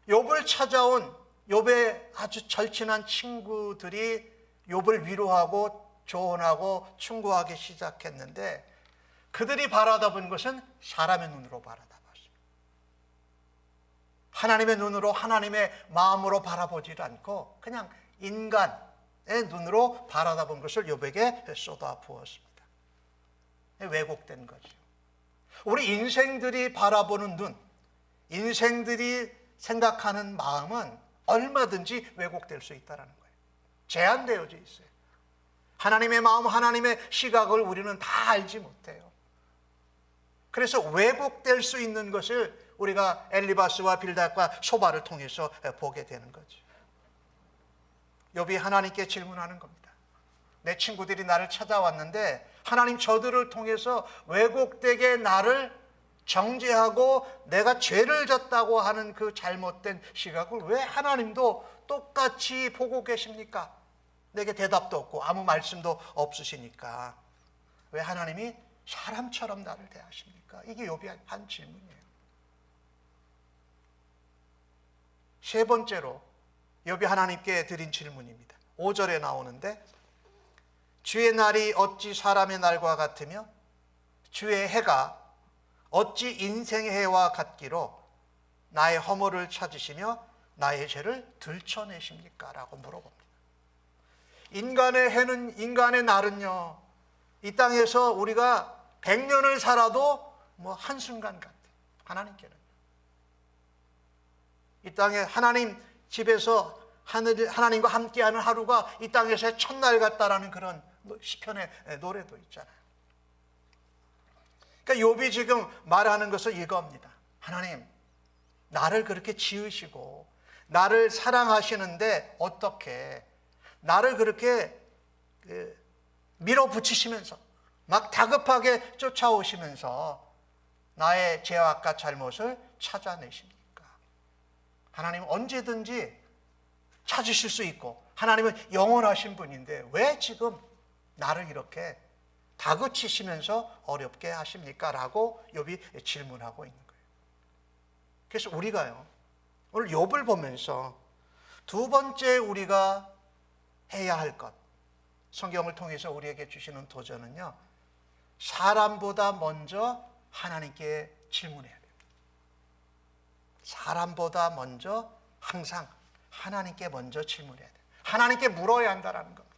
욥을 찾아온 욥의 아주 절친한 친구들이 욥을 위로하고 조언하고 충고하기 시작했는데 그들이 바라다본 것은 사람의 눈으로 바라다 봤습니다. 하나님의 눈으로, 하나님의 마음으로 바라보지 않고 그냥 인간의 눈으로 바라다본 것을 욥에게 쏟아 부었습니다. 왜곡된 거죠. 우리 인생들이 바라보는 눈, 인생들이 생각하는 마음은 얼마든지 왜곡될 수 있다는 거예요. 제한되어져 있어요. 하나님의 마음, 하나님의 시각을 우리는 다 알지 못해요. 그래서 왜곡될 수 있는 것을 우리가 엘리바스와 빌닷과 소바를 통해서 보게 되는 거죠. 욥이 하나님께 질문하는 겁니다. 내 친구들이 나를 찾아왔는데 하나님 저들을 통해서 왜곡되게 나를 정죄하고 내가 죄를 졌다고 하는 그 잘못된 시각을 왜 하나님도 똑같이 보고 계십니까? 내게 대답도 없고 아무 말씀도 없으시니까 왜 하나님이 사람처럼 나를 대하십니까? 이게 욥이 한 질문이에요. 세 번째로 욥이 하나님께 드린 질문입니다. 5절에 나오는데 주의 날이 어찌 사람의 날과 같으며 주의 해가 어찌 인생의 해와 같기로 나의 허물을 찾으시며 나의 죄를 들춰내십니까? 라고 물어봅니다. 인간의 해는, 인간의 날은요, 이 땅에서 우리가 100년을 살아도 뭐 한순간 같아. 하나님께는. 이 땅에 하나님 집에서 하나님과 함께하는 하루가 이 땅에서의 첫날 같다라는 그런 시편의 노래도 있잖아요. 그러니까 욥이 지금 말하는 것은 이겁니다. 하나님, 나를 그렇게 지으시고 나를 사랑하시는데 어떻게 나를 그렇게 밀어붙이시면서 막 다급하게 쫓아오시면서 나의 죄악과 잘못을 찾아내십니까? 하나님 언제든지 찾으실 수 있고 하나님은 영원하신 분인데 왜 지금 나를 이렇게 다그치시면서 어렵게 하십니까? 라고 욥이 질문하고 있는 거예요. 그래서 우리가요, 오늘 욥을 보면서 두 번째 우리가 해야 할 것, 성경을 통해서 우리에게 주시는 도전은요, 사람보다 먼저 하나님께 질문해야 돼요. 사람보다 먼저 항상 하나님께 먼저 질문해야 돼요. 하나님께 물어야 한다는 겁니다.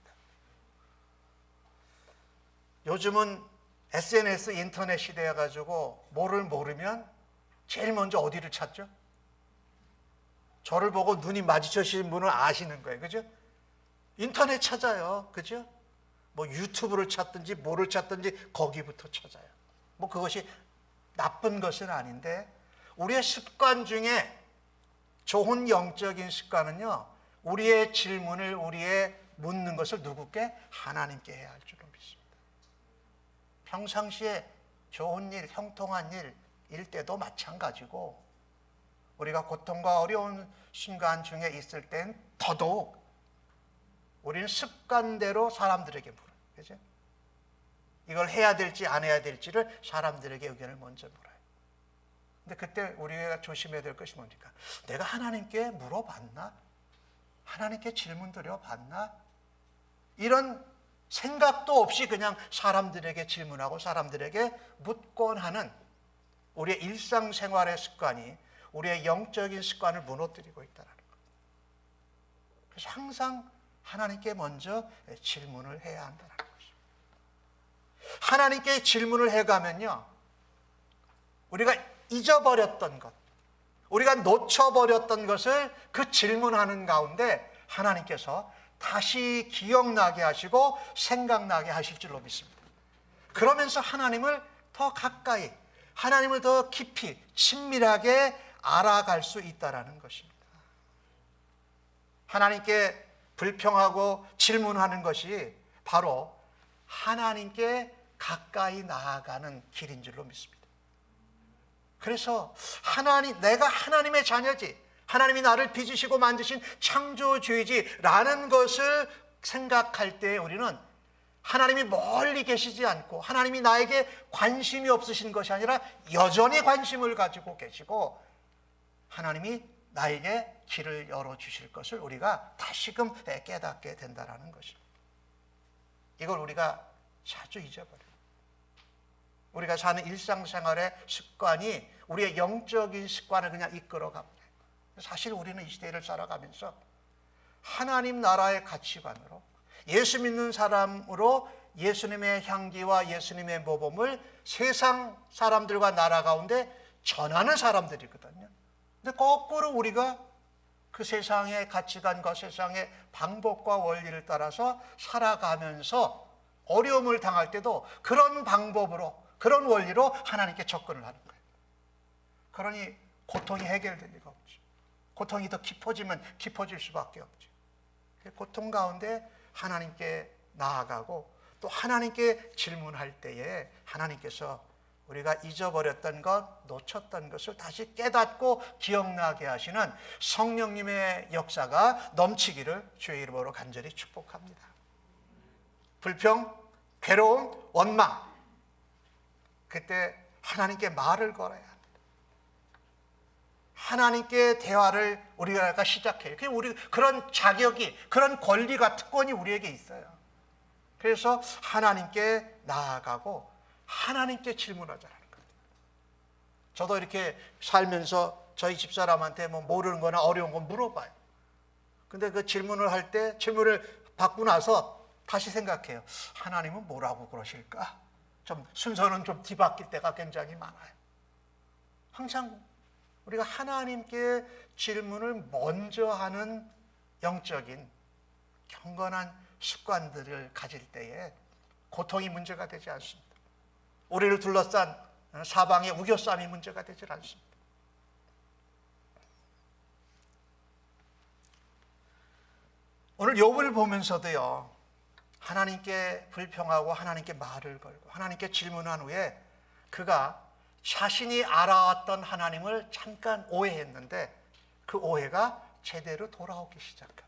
요즘은 SNS 인터넷 시대여가지고 뭐를 모르면 제일 먼저 어디를 찾죠? 저를 보고 눈이 마주치신 분은 아시는 거예요. 그죠? 인터넷 찾아요. 그죠? 뭐 유튜브를 찾든지 뭐를 찾든지 거기부터 찾아요. 뭐 그것이 나쁜 것은 아닌데 우리의 습관 중에 좋은 영적인 습관은요, 우리의 질문을 우리의 묻는 것을 누구께? 하나님께 해야 할 줄로 믿습니다. 평상시에 좋은 일, 형통한 일일 때도 마찬가지고 우리가 고통과 어려운 순간 중에 있을 땐 더더욱 우리는 습관대로 사람들에게 물어요. 그죠? 이걸 해야 될지 안 해야 될지를 사람들에게 의견을 먼저 물어요. 근데 그때 우리가 조심해야 될 것이 뭡니까? 내가 하나님께 물어봤나? 하나님께 질문 드려봤나? 이런 생각도 없이 그냥 사람들에게 질문하고 사람들에게 묻곤 하는 우리의 일상생활의 습관이 우리의 영적인 습관을 무너뜨리고 있다는 것. 그래서 항상 하나님께 먼저 질문을 해야 한다는 것입니다. 하나님께 질문을 해가면요, 우리가 잊어버렸던 것, 우리가 놓쳐버렸던 것을 그 질문하는 가운데 하나님께서 다시 기억나게 하시고 생각나게 하실 줄로 믿습니다. 그러면서 하나님을 더 가까이, 하나님을 더 깊이, 친밀하게 알아갈 수 있다는 것입니다. 하나님께 불평하고 질문하는 것이 바로 하나님께 가까이 나아가는 길인 줄로 믿습니다. 그래서 내가 하나님의 자녀지, 하나님이 나를 빚으시고 만드신 창조주이지라는 것을 생각할 때 우리는 하나님이 멀리 계시지 않고 하나님이 나에게 관심이 없으신 것이 아니라 여전히 관심을 가지고 계시고 하나님이 나에게 길을 열어주실 것을 우리가 다시금 깨닫게 된다는 것입니다. 이걸 우리가 자주 잊어버려요. 우리가 사는 일상생활의 습관이 우리의 영적인 습관을 그냥 이끌어갑니다. 사실 우리는 이 시대를 살아가면서 하나님 나라의 가치관으로 예수 믿는 사람으로 예수님의 향기와 예수님의 모범을 세상 사람들과 나라 가운데 전하는 사람들이거든요. 근데 거꾸로 우리가 그 세상의 가치관과 세상의 방법과 원리를 따라서 살아가면서 어려움을 당할 때도 그런 방법으로, 그런 원리로 하나님께 접근을 하는 거예요. 그러니 고통이 해결될 리가 없죠. 고통이 더 깊어지면 깊어질 수밖에 없죠. 고통 가운데 하나님께 나아가고 또 하나님께 질문할 때에 하나님께서 우리가 잊어버렸던 것, 놓쳤던 것을 다시 깨닫고 기억나게 하시는 성령님의 역사가 넘치기를 주의 이름으로 간절히 축복합니다. 불평, 괴로움, 원망, 그때 하나님께 말을 걸어야 합니다. 하나님께 대화를 우리가 시작해요. 우리 그런 자격이, 그런 권리가, 특권이 우리에게 있어요. 그래서 하나님께 나아가고 하나님께 질문하자는 거예요. 저도 이렇게 살면서 저희 집사람한테 뭐 모르는 거나 어려운 거 물어봐요. 근데 그 질문을 할 때, 질문을 받고 나서 다시 생각해요. 하나님은 뭐라고 그러실까? 좀 순서는 좀 뒤바뀔 때가 굉장히 많아요. 항상 우리가 하나님께 질문을 먼저 하는 영적인 경건한 습관들을 가질 때에 고통이 문제가 되지 않습니다. 우리를 둘러싼 사방의 우겨쌈이 문제가 되지 않습니다. 오늘 욥을 보면서도요, 하나님께 불평하고 하나님께 말을 걸고 하나님께 질문한 후에 그가 자신이 알아왔던 하나님을 잠깐 오해했는데 그 오해가 제대로 돌아오기 시작합니다.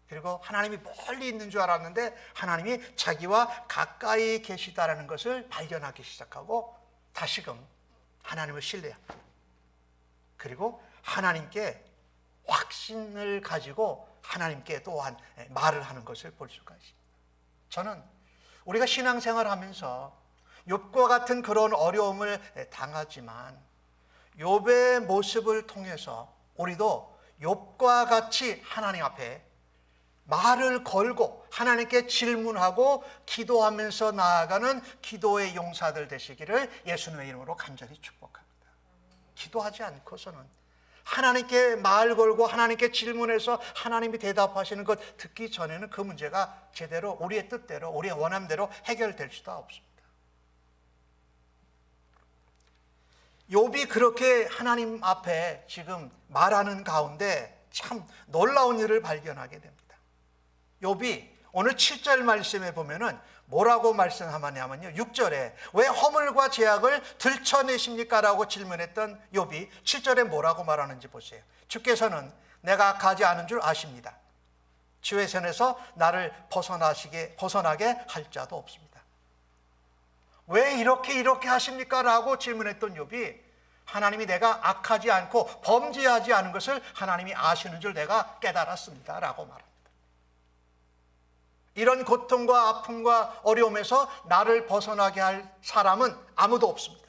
그리고 하나님이 멀리 있는 줄 알았는데 하나님이 자기와 가까이 계시다라는 것을 발견하기 시작하고 다시금 하나님을 신뢰합니다. 그리고 하나님께 확신을 가지고 하나님께 또한 말을 하는 것을 볼 수가 있습니다. 저는 우리가 신앙생활을 하면서 욥과 같은 그런 어려움을 당하지만 욥의 모습을 통해서 우리도 욥과 같이 하나님 앞에 말을 걸고 하나님께 질문하고 기도하면서 나아가는 기도의 용사들 되시기를 예수님의 이름으로 간절히 축복합니다. 기도하지 않고서는 하나님께 말 걸고 하나님께 질문해서 하나님이 대답하시는 것 듣기 전에는 그 문제가 제대로 우리의 뜻대로 우리의 원함대로 해결될 수가 없습니다. 욥이 그렇게 하나님 앞에 지금 말하는 가운데 참 놀라운 일을 발견하게 됩니다. 욥이 오늘 7절 말씀에 보면은 뭐라고 말씀하냐면요, 6절에 왜 허물과 죄악을 들춰내십니까? 라고 질문했던 욥이 7절에 뭐라고 말하는지 보세요. 주께서는 내가 악하지 않은 줄 아십니다. 주의 손에서 나를 벗어나게 할 자도 없습니다. 왜 이렇게 하십니까? 라고 질문했던 욥이 하나님이 내가 악하지 않고 범죄하지 않은 것을 하나님이 아시는 줄 내가 깨달았습니다 라고 말합니다. 이런 고통과 아픔과 어려움에서 나를 벗어나게 할 사람은 아무도 없습니다.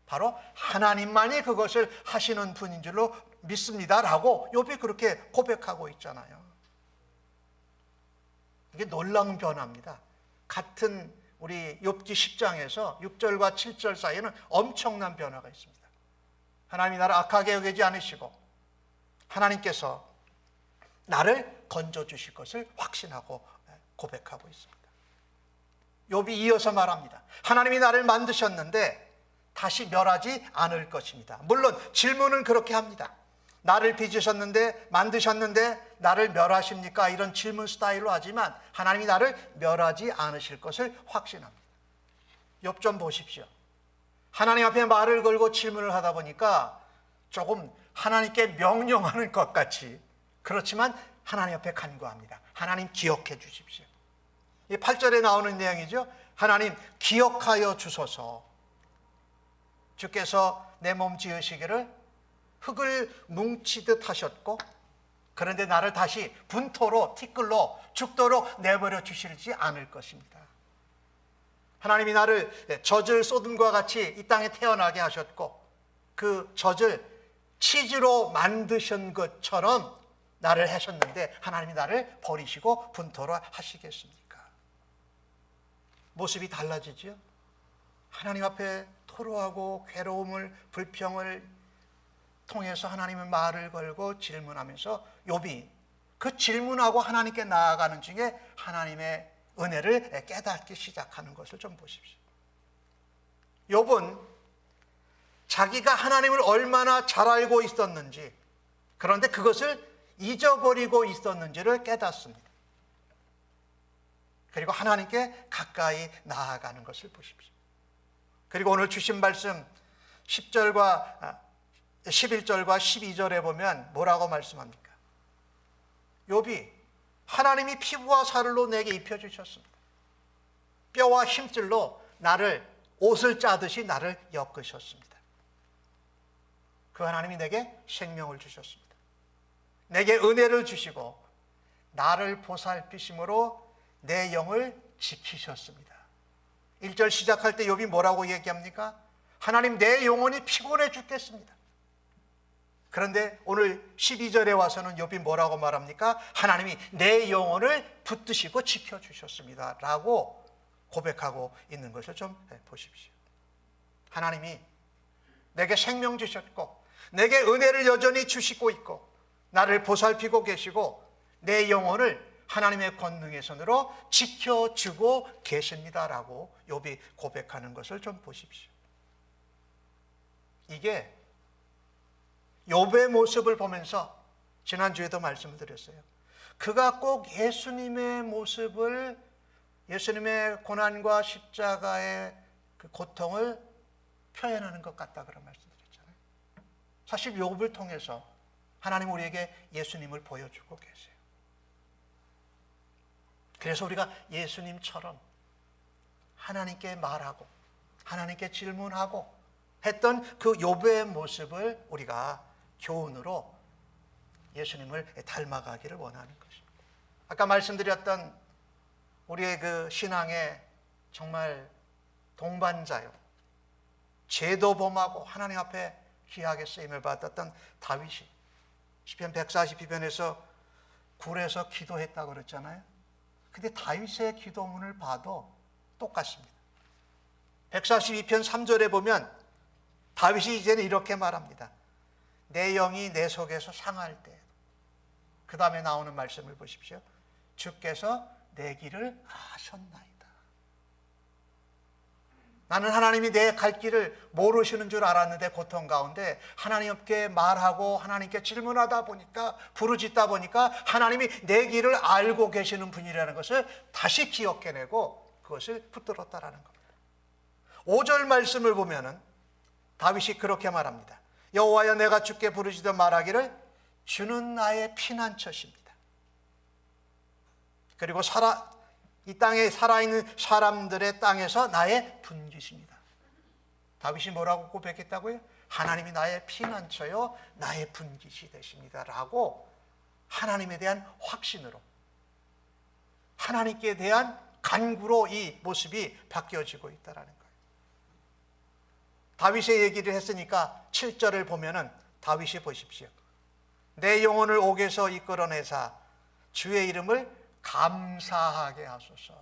바로 하나님만이 그것을 하시는 분인 줄로 믿습니다 라고 욥이 그렇게 고백하고 있잖아요. 이게 놀라운 변화입니다. 같은 우리 욥기 10장에서 6절과 7절 사이에는 엄청난 변화가 있습니다. 하나님이 나를 악하게 여기지 않으시고 하나님께서 나를 건져주실 것을 확신하고 고백하고 있습니다. 욥이 이어서 말합니다. 하나님이 나를 만드셨는데 다시 멸하지 않을 것입니다. 물론 질문은 그렇게 합니다. 나를 빚으셨는데 만드셨는데 나를 멸하십니까? 이런 질문 스타일로 하지만 하나님이 나를 멸하지 않으실 것을 확신합니다. 욥 좀 보십시오. 하나님 앞에 말을 걸고 질문을 하다 보니까 조금 하나님께 명령하는 것 같이, 그렇지만 하나님 앞에 간구합니다. 하나님 기억해 주십시오. 이 8절에 나오는 내용이죠. 하나님 기억하여 주소서. 주께서 내 몸 지으시기를 흙을 뭉치듯 하셨고 그런데 나를 다시 분토로 티끌로 죽도록 내버려 주시지 않을 것입니다. 하나님이 나를 젖을 쏟음과 같이 이 땅에 태어나게 하셨고 그 젖을 치즈로 만드신 것처럼 나를 하셨는데 하나님이 나를 버리시고 분토로 하시겠습니까? 모습이 달라지죠. 하나님 앞에 토로하고 괴로움을 불평을 통해서 하나님의 말을 걸고 질문하면서 욥이 그 질문하고 하나님께 나아가는 중에 하나님의 은혜를 깨닫기 시작하는 것을 좀 보십시오. 욥은 자기가 하나님을 얼마나 잘 알고 있었는지, 그런데 그것을 잊어버리고 있었는지를 깨닫습니다. 그리고 하나님께 가까이 나아가는 것을 보십시오. 그리고 오늘 주신 말씀 10절과 11절과 12절에 보면 뭐라고 말씀합니까? 욥이 하나님이 피부와 살로 내게 입혀주셨습니다. 뼈와 힘줄로 나를 옷을 짜듯이 나를 엮으셨습니다. 그 하나님이 내게 생명을 주셨습니다. 내게 은혜를 주시고 나를 보살피심으로 내 영을 지키셨습니다. 1절 시작할 때 욥이 뭐라고 얘기합니까? 하나님 내 영혼이 피곤해 죽겠습니다. 그런데 오늘 12절에 와서는 욥이 뭐라고 말합니까? 하나님이 내 영혼을 붙드시고 지켜주셨습니다 라고 고백하고 있는 것을 좀 보십시오. 하나님이 내게 생명 주셨고 내게 은혜를 여전히 주시고 있고 나를 보살피고 계시고 내 영혼을 하나님의 권능의 손으로 지켜주고 계십니다라고 욥이 고백하는 것을 좀 보십시오. 이게 욥의 모습을 보면서 지난주에도 말씀을 드렸어요. 그가 꼭 예수님의 모습을, 예수님의 고난과 십자가의 그 고통을 표현하는 것 같다 그런 말씀드렸잖아요. 사실 욥을 통해서 하나님 우리에게 예수님을 보여주고 계세요. 그래서 우리가 예수님처럼 하나님께 말하고 하나님께 질문하고 했던 그 욥의 모습을 우리가 교훈으로 예수님을 닮아가기를 원하는 것입니다. 아까 말씀드렸던 우리의 그 신앙의 정말 동반자요, 제도범하고 하나님 앞에 귀하게 쓰임을 받았던 다윗이 시편 142편에서 굴에서 기도했다고 그랬잖아요. 근데 다윗의 기도문을 봐도 똑같습니다. 142편 3절에 보면 다윗이 이제는 이렇게 말합니다. 내 영이 내 속에서 상할 때. 그 다음에 나오는 말씀을 보십시오. 주께서 내 길을 아셨나이다. 나는 하나님이 내 갈 길을 모르시는 줄 알았는데 고통 가운데 하나님께 말하고 하나님께 질문하다 보니까 부르짖다 보니까 하나님이 내 길을 알고 계시는 분이라는 것을 다시 기억해내고 그것을 붙들었다라는 겁니다. 5절 말씀을 보면은 다윗이 그렇게 말합니다. 여호와여 내가 주께 부르짖어 말하기를 주는 나의 피난처십니다. 그리고 이 땅에 살아있는 사람들의 땅에서 나의 분기십니다. 다윗이 뭐라고 고백했다고요? 하나님이 나의 피난처요 나의 분기시 되십니다 라고 하나님에 대한 확신으로 하나님께 대한 간구로 이 모습이 바뀌어지고 있다는 거예요. 다윗의 얘기를 했으니까 7절을 보면은 다윗이 보십시오. 내 영혼을 옥에서 이끌어내사 주의 이름을 감사하게 하소서.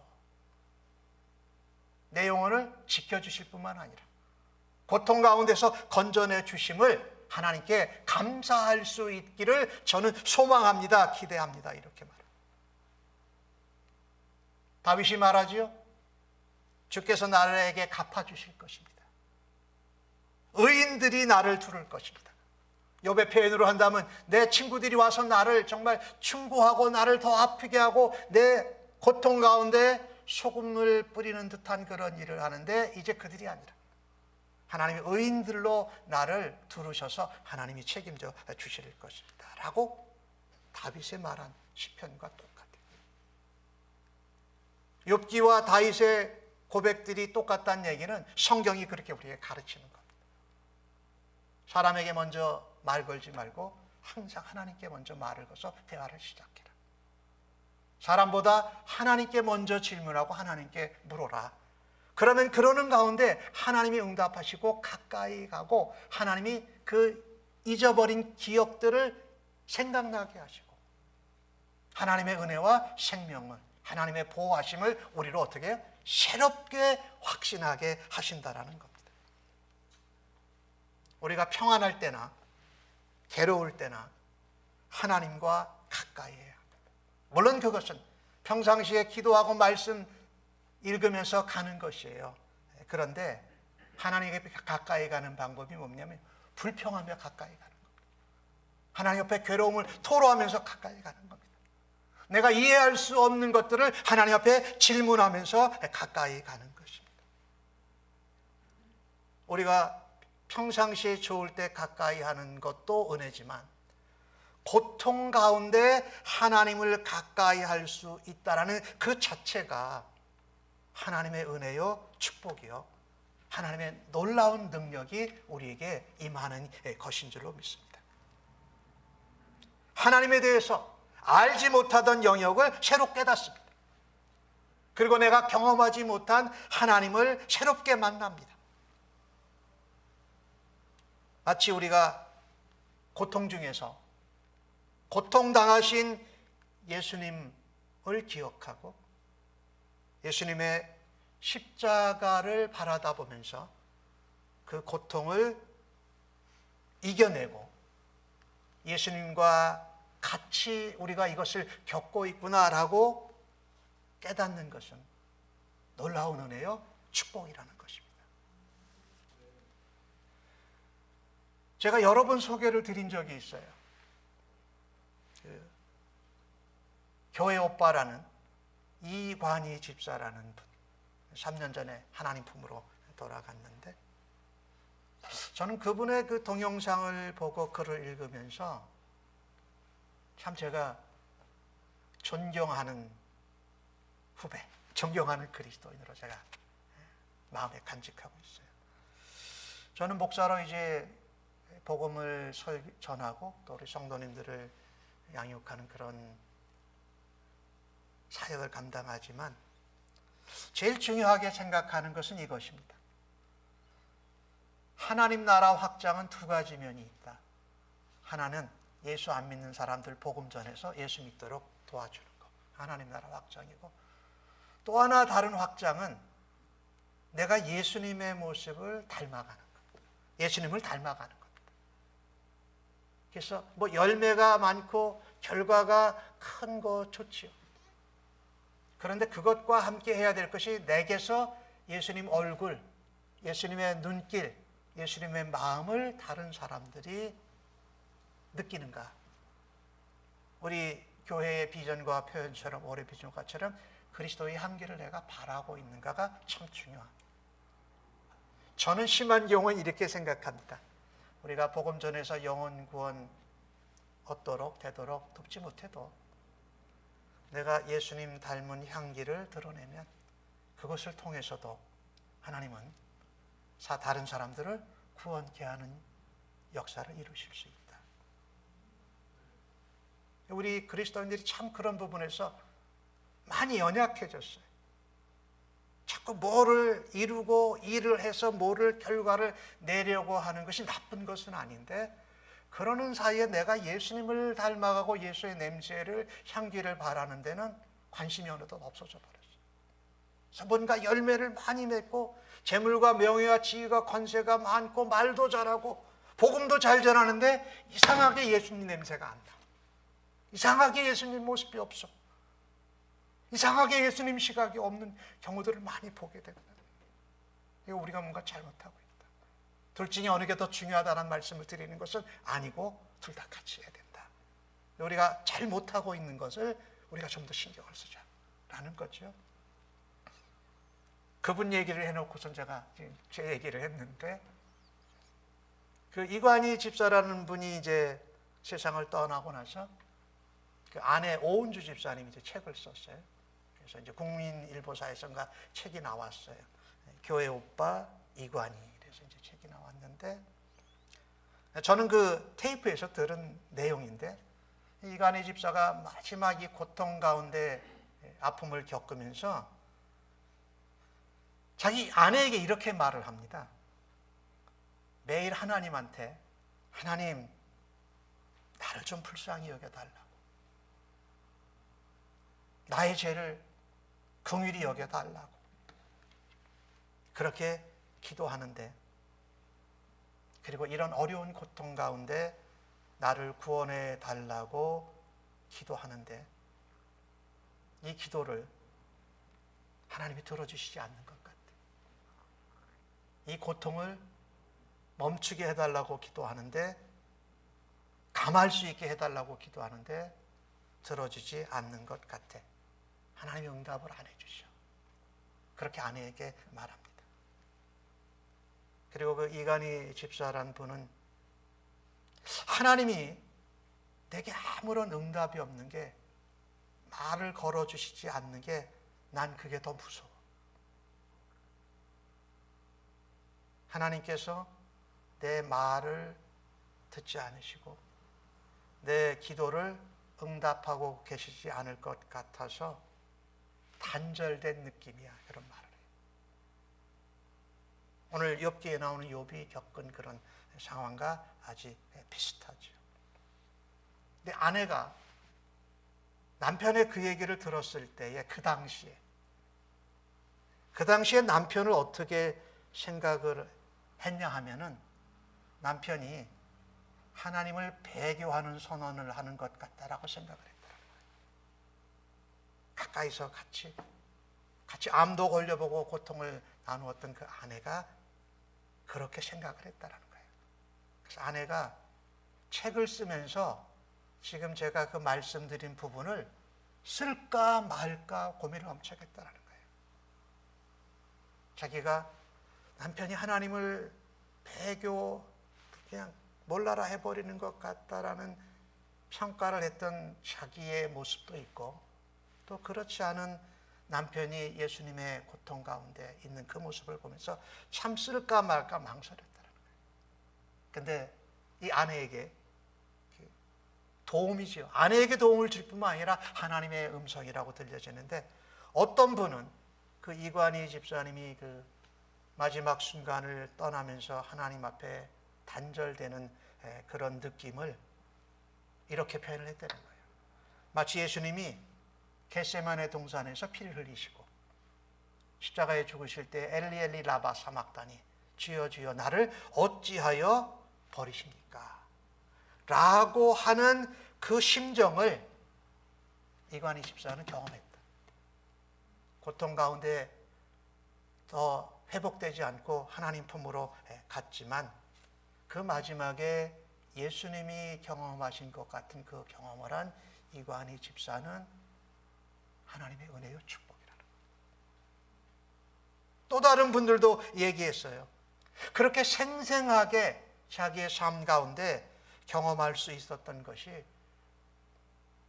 내 영혼을 지켜주실 뿐만 아니라 고통 가운데서 건져내 주심을 하나님께 감사할 수 있기를 저는 소망합니다. 기대합니다. 이렇게 말합니다. 다윗이 말하지요. 주께서 나에게 갚아주실 것입니다. 의인들이 나를 두를 것입니다. 욥의 표현으로 한다면 내 친구들이 와서 나를 정말 충고하고 나를 더 아프게 하고 내 고통 가운데 소금을 뿌리는 듯한 그런 일을 하는데 이제 그들이 아니라 하나님의 의인들로 나를 두르셔서 하나님이 책임져 주실 것입니다 라고 다윗의 말한 시편과 똑같아요. 욥기와 다윗의 고백들이 똑같다는 얘기는 성경이 그렇게 우리에게 가르치는 겁니다. 사람에게 먼저 말 걸지 말고 항상 하나님께 먼저 말을 걸어서 대화를 시작해라. 사람보다 하나님께 먼저 질문하고 하나님께 물어라. 그러면 그러는 가운데 하나님이 응답하시고 가까이 가고 하나님이 그 잊어버린 기억들을 생각나게 하시고 하나님의 은혜와 생명을 하나님의 보호하심을 우리로 어떻게 해요? 새롭게 확신하게 하신다라는 겁니다. 우리가 평안할 때나 괴로울 때나 하나님과 가까이 해야 합니다. 물론 그것은 평상시에 기도하고 말씀 읽으면서 가는 것이에요. 그런데 하나님께 가까이 가는 방법이 뭐냐면 불평하며 가까이 가는 겁니다. 하나님 옆에 괴로움을 토로하면서 가까이 가는 겁니다. 내가 이해할 수 없는 것들을 하나님 앞에 질문하면서 가까이 가는 것입니다. 우리가 평상시에 좋을 때 가까이 하는 것도 은혜지만 고통 가운데 하나님을 가까이 할 수 있다는 그 자체가 하나님의 은혜요 축복이요 하나님의 놀라운 능력이 우리에게 임하는 것인 줄로 믿습니다. 하나님에 대해서 알지 못하던 영역을 새로 깨닫습니다. 그리고 내가 경험하지 못한 하나님을 새롭게 만납니다. 마치 우리가 고통 중에서 고통당하신 예수님을 기억하고 예수님의 십자가를 바라다 보면서 그 고통을 이겨내고 예수님과 같이 우리가 이것을 겪고 있구나라고 깨닫는 것은 놀라운 은혜요, 축복이라는 것입니다. 제가 여러 번 소개를 드린 적이 있어요. 교회 오빠라는 이관희 집사라는 분, 3년 전에 하나님 품으로 돌아갔는데, 저는 그분의 그 동영상을 보고 글을 읽으면서 참 제가 존경하는 후배, 존경하는 그리스도인으로 제가 마음에 간직하고 있어요. 저는 목사로 이제 복음을 전하고 또 우리 성도님들을 양육하는 그런 사역을 감당하지만 제일 중요하게 생각하는 것은 이것입니다. 하나님 나라 확장은 두 가지 면이 있다. 하나는 예수 안 믿는 사람들 복음 전해서 예수 믿도록 도와주는 것, 하나님 나라 확장이고, 또 하나 다른 확장은 내가 예수님의 모습을 닮아가는 것, 예수님을 닮아가는 겁니다. 그래서 뭐 열매가 많고 결과가 큰 거 좋지요. 그런데 그것과 함께 해야 될 것이 내게서 예수님 얼굴, 예수님의 눈길, 예수님의 마음을 다른 사람들이 느끼는가. 우리 교회의 비전과 표현처럼, 올해 비전과처럼 그리스도의 향기를 내가 바라고 있는가가 참 중요합니다. 저는 심한 경우는 이렇게 생각합니다. 우리가 복음 전에서 영혼 구원 얻도록 되도록 돕지 못해도 내가 예수님 닮은 향기를 드러내면 그것을 통해서도 하나님은 다른 사람들을 구원케 하는 역사를 이루실 수 있다. 우리 그리스도인들이 참 그런 부분에서 많이 연약해졌어요. 자꾸 뭐를 이루고 일을 해서 뭐를 결과를 내려고 하는 것이 나쁜 것은 아닌데, 그러는 사이에 내가 예수님을 닮아가고 예수의 냄새를, 향기를 바라는 데는 관심이 어느덧 없어져 버렸어요. 그래서 뭔가 열매를 많이 맺고 재물과 명예와 지위가 권세가 많고 말도 잘하고 복음도 잘 전하는데 이상하게 예수님 냄새가 안 나. 이상하게 예수님 모습이 없어. 이상하게 예수님 시각이 없는 경우들을 많이 보게 됩니다. 이거 우리가 뭔가 잘못하고 있다. 둘 중에 어느 게 더 중요하다는 말씀을 드리는 것은 아니고 둘 다 같이 해야 된다. 우리가 잘못하고 있는 것을 우리가 좀 더 신경을 쓰자라는 거죠. 그분 얘기를 해놓고선 제가 지금 제 얘기를 했는데, 그 이관희 집사라는 분이 이제 세상을 떠나고 나서 그 아내 오은주 집사님이 이제 책을 썼어요. 그래서 이제 국민일보사에선가 책이 나왔어요. 교회 오빠 이관희, 그래서 이제 책이 나왔는데, 저는 그 테이프에서 들은 내용인데, 이관희 집사가 마지막 이 고통 가운데 아픔을 겪으면서 자기 아내에게 이렇게 말을 합니다. 매일 하나님한테, 하나님 나를 좀 불쌍히 여겨달라고, 나의 죄를 긍휼히 여겨달라고 그렇게 기도하는데, 그리고 이런 어려운 고통 가운데 나를 구원해 달라고 기도하는데, 이 기도를 하나님이 들어주시지 않는 것 같아요. 이 고통을 멈추게 해달라고 기도하는데, 감할 수 있게 해달라고 기도하는데 들어주지 않는 것 같아. 하나님이 응답을 안 해주셔. 그렇게 아내에게 말합니다. 그리고 그 이관희 집사라는 분은 하나님이 내게 아무런 응답이 없는 게, 말을 걸어주시지 않는 게 난 그게 더 무서워. 하나님께서 내 말을 듣지 않으시고 내 기도를 응답하고 계시지 않을 것 같아서 단절된 느낌이야. 그런 말을 해요. 오늘 욥기에 나오는 욥이 겪은 그런 상황과 아주 비슷하죠. 근데 아내가 남편의 그 얘기를 들었을 때에 그 당시에 그 당시에 남편을 어떻게 생각을 했냐 하면은 남편이 하나님을 배교하는 선언을 하는 것 같다라고 생각을 했더라고요. 가까이서 같이 암도 걸려보고 고통을 나누었던 그 아내가 그렇게 생각을 했다라는 거예요. 그래서 아내가 책을 쓰면서 지금 제가 그 말씀드린 부분을 쓸까 말까 고민을 엄청 했다라는 거예요. 자기가 남편이 하나님을 배교 그냥 몰라라 해버리는 것 같다라는 평가를 했던 자기의 모습도 있고, 또 그렇지 않은 남편이 예수님의 고통 가운데 있는 그 모습을 보면서 참 쓸까 말까 망설였다는 거예요. 근데 이 아내에게 도움이지요. 아내에게 도움을 줄 뿐만 아니라 하나님의 음성이라고 들려지는데, 어떤 분은 그 이관희 집사님이 그 마지막 순간을 떠나면서 하나님 앞에 단절되는 그런 느낌을 이렇게 표현을 했다는 거예요. 마치 예수님이 겟세마네 동산에서 피를 흘리시고 십자가에 죽으실 때 엘리 엘리 라바 사막다니, 주여 주여 나를 어찌하여 버리십니까? 라고 하는 그 심정을 이관희 집사는 경험했다. 고통 가운데 더 회복되지 않고 하나님 품으로 갔지만 그 마지막에 예수님이 경험하신 것 같은 그 경험을 한 이관희 집사는 하나님의 은혜요 축복이라는 거예요. 또 다른 분들도 얘기했어요. 그렇게 생생하게 자기의 삶 가운데 경험할 수 있었던 것이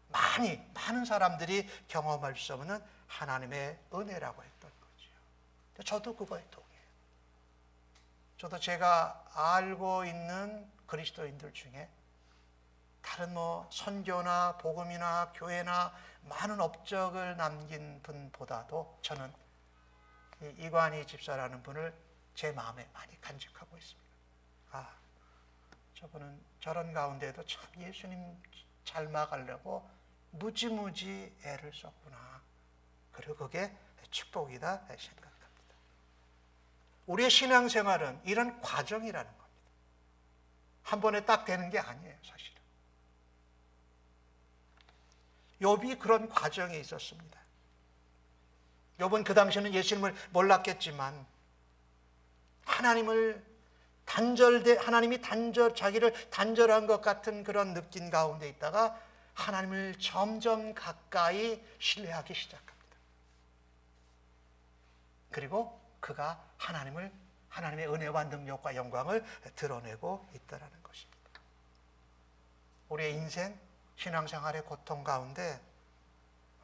많은 사람들이 경험할 수 없는 하나님의 은혜라고 했던 거죠. 저도 그거에 동의해요. 저도 제가 알고 있는 그리스도인들 중에 다른 선교나 복음이나 교회나 많은 업적을 남긴 분보다도 저는 이관희 집사라는 분을 제 마음에 많이 간직하고 있습니다. 저분은 저런 가운데도 참 예수님 닮아가려고 무지무지 애를 썼구나. 그리고 그게 축복이다 생각합니다. 우리의 신앙생활은 이런 과정이라는 겁니다. 한 번에 딱 되는 게 아니에요, 사실은. 욥이 그런 과정에 있었습니다. 욥은 그 당시에는 예수님을 몰랐겠지만 하나님이 자기를 단절한 것 같은 그런 느낌 가운데 있다가 하나님을 점점 가까이 신뢰하기 시작합니다. 그리고 그가 하나님의 은혜와 능력과 영광을 드러내고 있다는 것입니다. 우리의 인생, 신앙생활의 고통 가운데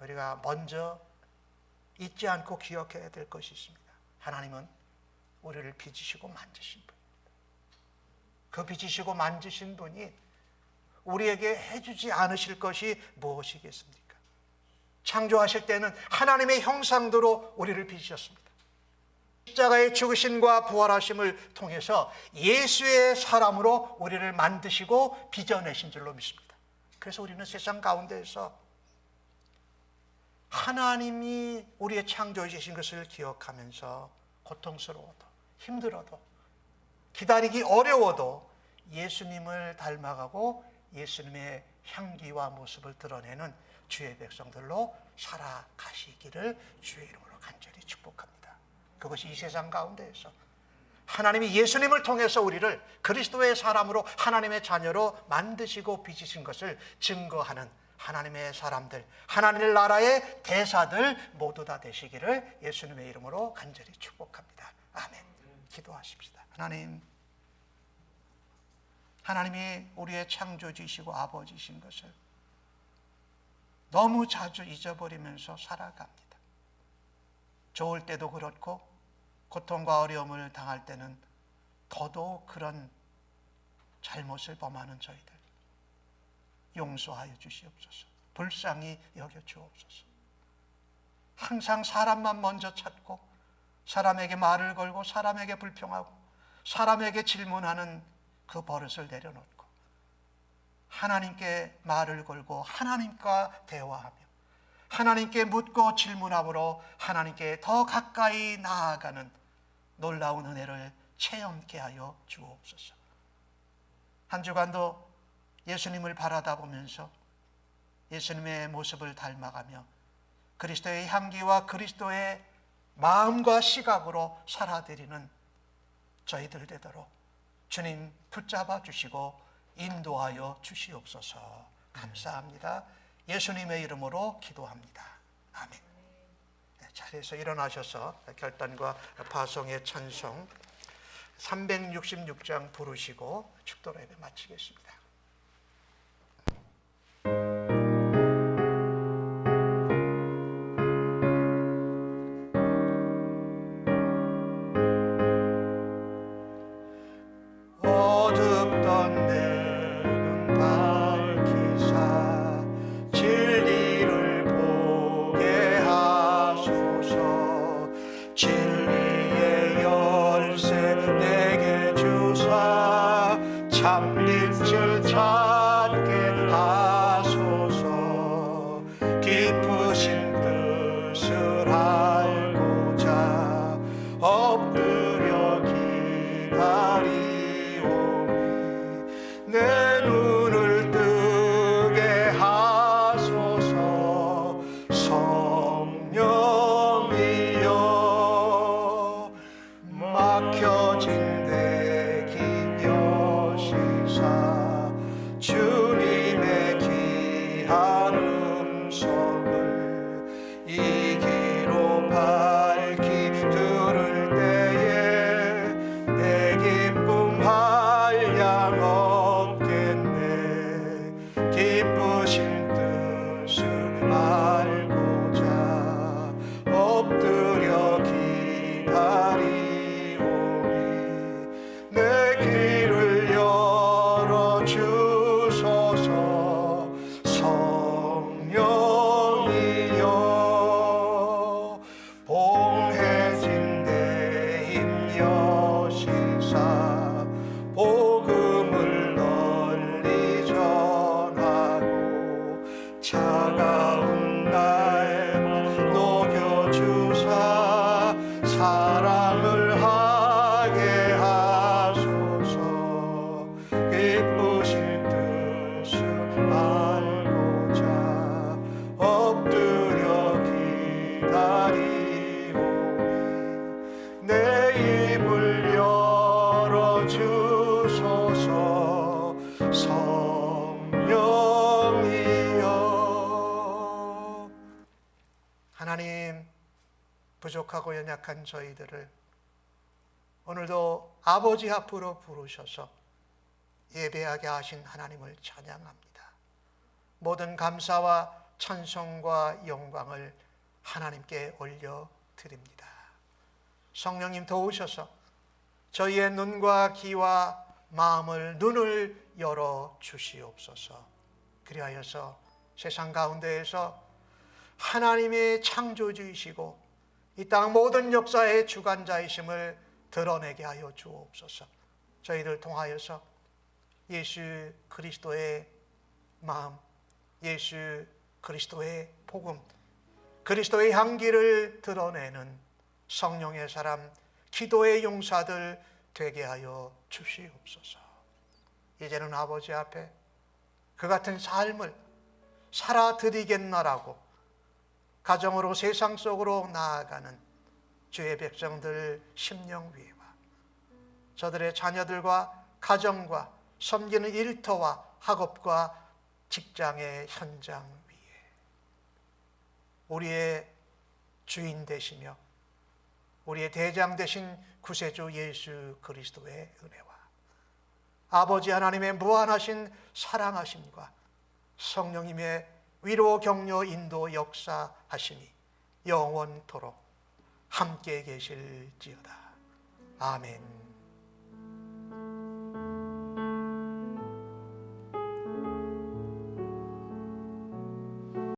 우리가 먼저 잊지 않고 기억해야 될 것이 있습니다. 하나님은 우리를 빚으시고 만지신 분입니다. 그 빚으시고 만지신 분이 우리에게 해주지 않으실 것이 무엇이겠습니까? 창조하실 때는 하나님의 형상대로 우리를 빚으셨습니다. 십자가의 죽으심과 부활하심을 통해서 예수의 사람으로 우리를 만드시고 빚어내신 줄로 믿습니다. 그래서 우리는 세상 가운데에서 하나님이 우리의 창조주신 것을 기억하면서 고통스러워도 힘들어도 기다리기 어려워도 예수님을 닮아가고 예수님의 향기와 모습을 드러내는 주의 백성들로 살아가시기를 주의 이름으로 간절히 축복합니다. 그것이 이 세상 가운데에서 하나님이 예수님을 통해서 우리를 그리스도의 사람으로 하나님의 자녀로 만드시고 빚으신 것을 증거하는 하나님의 사람들, 하나님의 나라의 대사들 모두 다 되시기를 예수님의 이름으로 간절히 축복합니다. 아멘. 기도하십시다. 하나님이 우리의 창조주이시고 아버지이신 것을 너무 자주 잊어버리면서 살아갑니다. 좋을 때도 그렇고 고통과 어려움을 당할 때는 더더욱 그런 잘못을 범하는 저희들 용서하여 주시옵소서. 불쌍히 여겨 주옵소서. 항상 사람만 먼저 찾고 사람에게 말을 걸고 사람에게 불평하고 사람에게 질문하는 그 버릇을 내려놓고 하나님께 말을 걸고 하나님과 대화하며 하나님께 묻고 질문함으로 하나님께 더 가까이 나아가는 놀라운 은혜를 체험케 하여 주옵소서. 한 주간도 예수님을 바라다 보면서 예수님의 모습을 닮아가며 그리스도의 향기와 그리스도의 마음과 시각으로 살아드리는 저희들 되도록 주님 붙잡아 주시고 인도하여 주시옵소서. 감사합니다. 예수님의 이름으로 기도합니다. 아멘. 자리에서 일어나셔서 결단과 파송의 찬송 366장 부르시고 축도 예배 마치겠습니다. 어둡던 내 눈 밝히사 진리를 보게 하소서. 진리의 열쇠 내게 주사 참빛을 찾게 하소서. 기쁘신 뜻을 알고자 엎드려 기다리오니 내 눈을 뜨게 하소서. 성령이여 막혀진 내 긴 여시사 주님의 귀한 음성을 이 귀로 밝히 들을 때에 내 기쁨 한량 없겠네. 기쁘신 뜻을 알고자 엎드려 기다리오니 내 귀를 열어 주소서. 성령이여 봉해진 내 힘여시사 복음을 널리 전하고 차가운 나의 맘 녹여주사 사랑을 하게 하소서. 기쁘신 뜻을 알고자 엎드려 기다리오니 내 입을 열어 주소서. 성령이여 하나님, 부족하고 연약한 저희들을 오늘도 아버지 앞으로 부르셔서 예배하게 하신 하나님을 찬양합니다. 모든 감사와 찬송과 영광을 하나님께 올려드립니다. 성령님 도우셔서 저희의 눈과 귀와 마음을 눈을 열어 주시옵소서. 그리하여서 세상 가운데에서 하나님의 창조주이시고 이 땅 모든 역사의 주관자이심을 드러내게 하여 주옵소서. 저희를 통하여서 예수 그리스도의 마음, 예수 그리스도의 복음, 그리스도의 향기를 드러내는 성령의 사람, 기도의 용사들 되게 하여 주시옵소서. 이제는 아버지 앞에 그 같은 삶을 살아드리겠나라고 가정으로 세상 속으로 나아가는 주의 백성들 심령 위에와 저들의 자녀들과 가정과 섬기는 일터와 학업과 직장의 현장 위에 우리의 주인 되시며 우리의 대장 되신 구세주 예수 그리스도의 은혜와 아버지 하나님의 무한하신 사랑하심과 성령님의 위로 격려 인도 역사하심이 영원토록 함께 계실지어다. 아멘.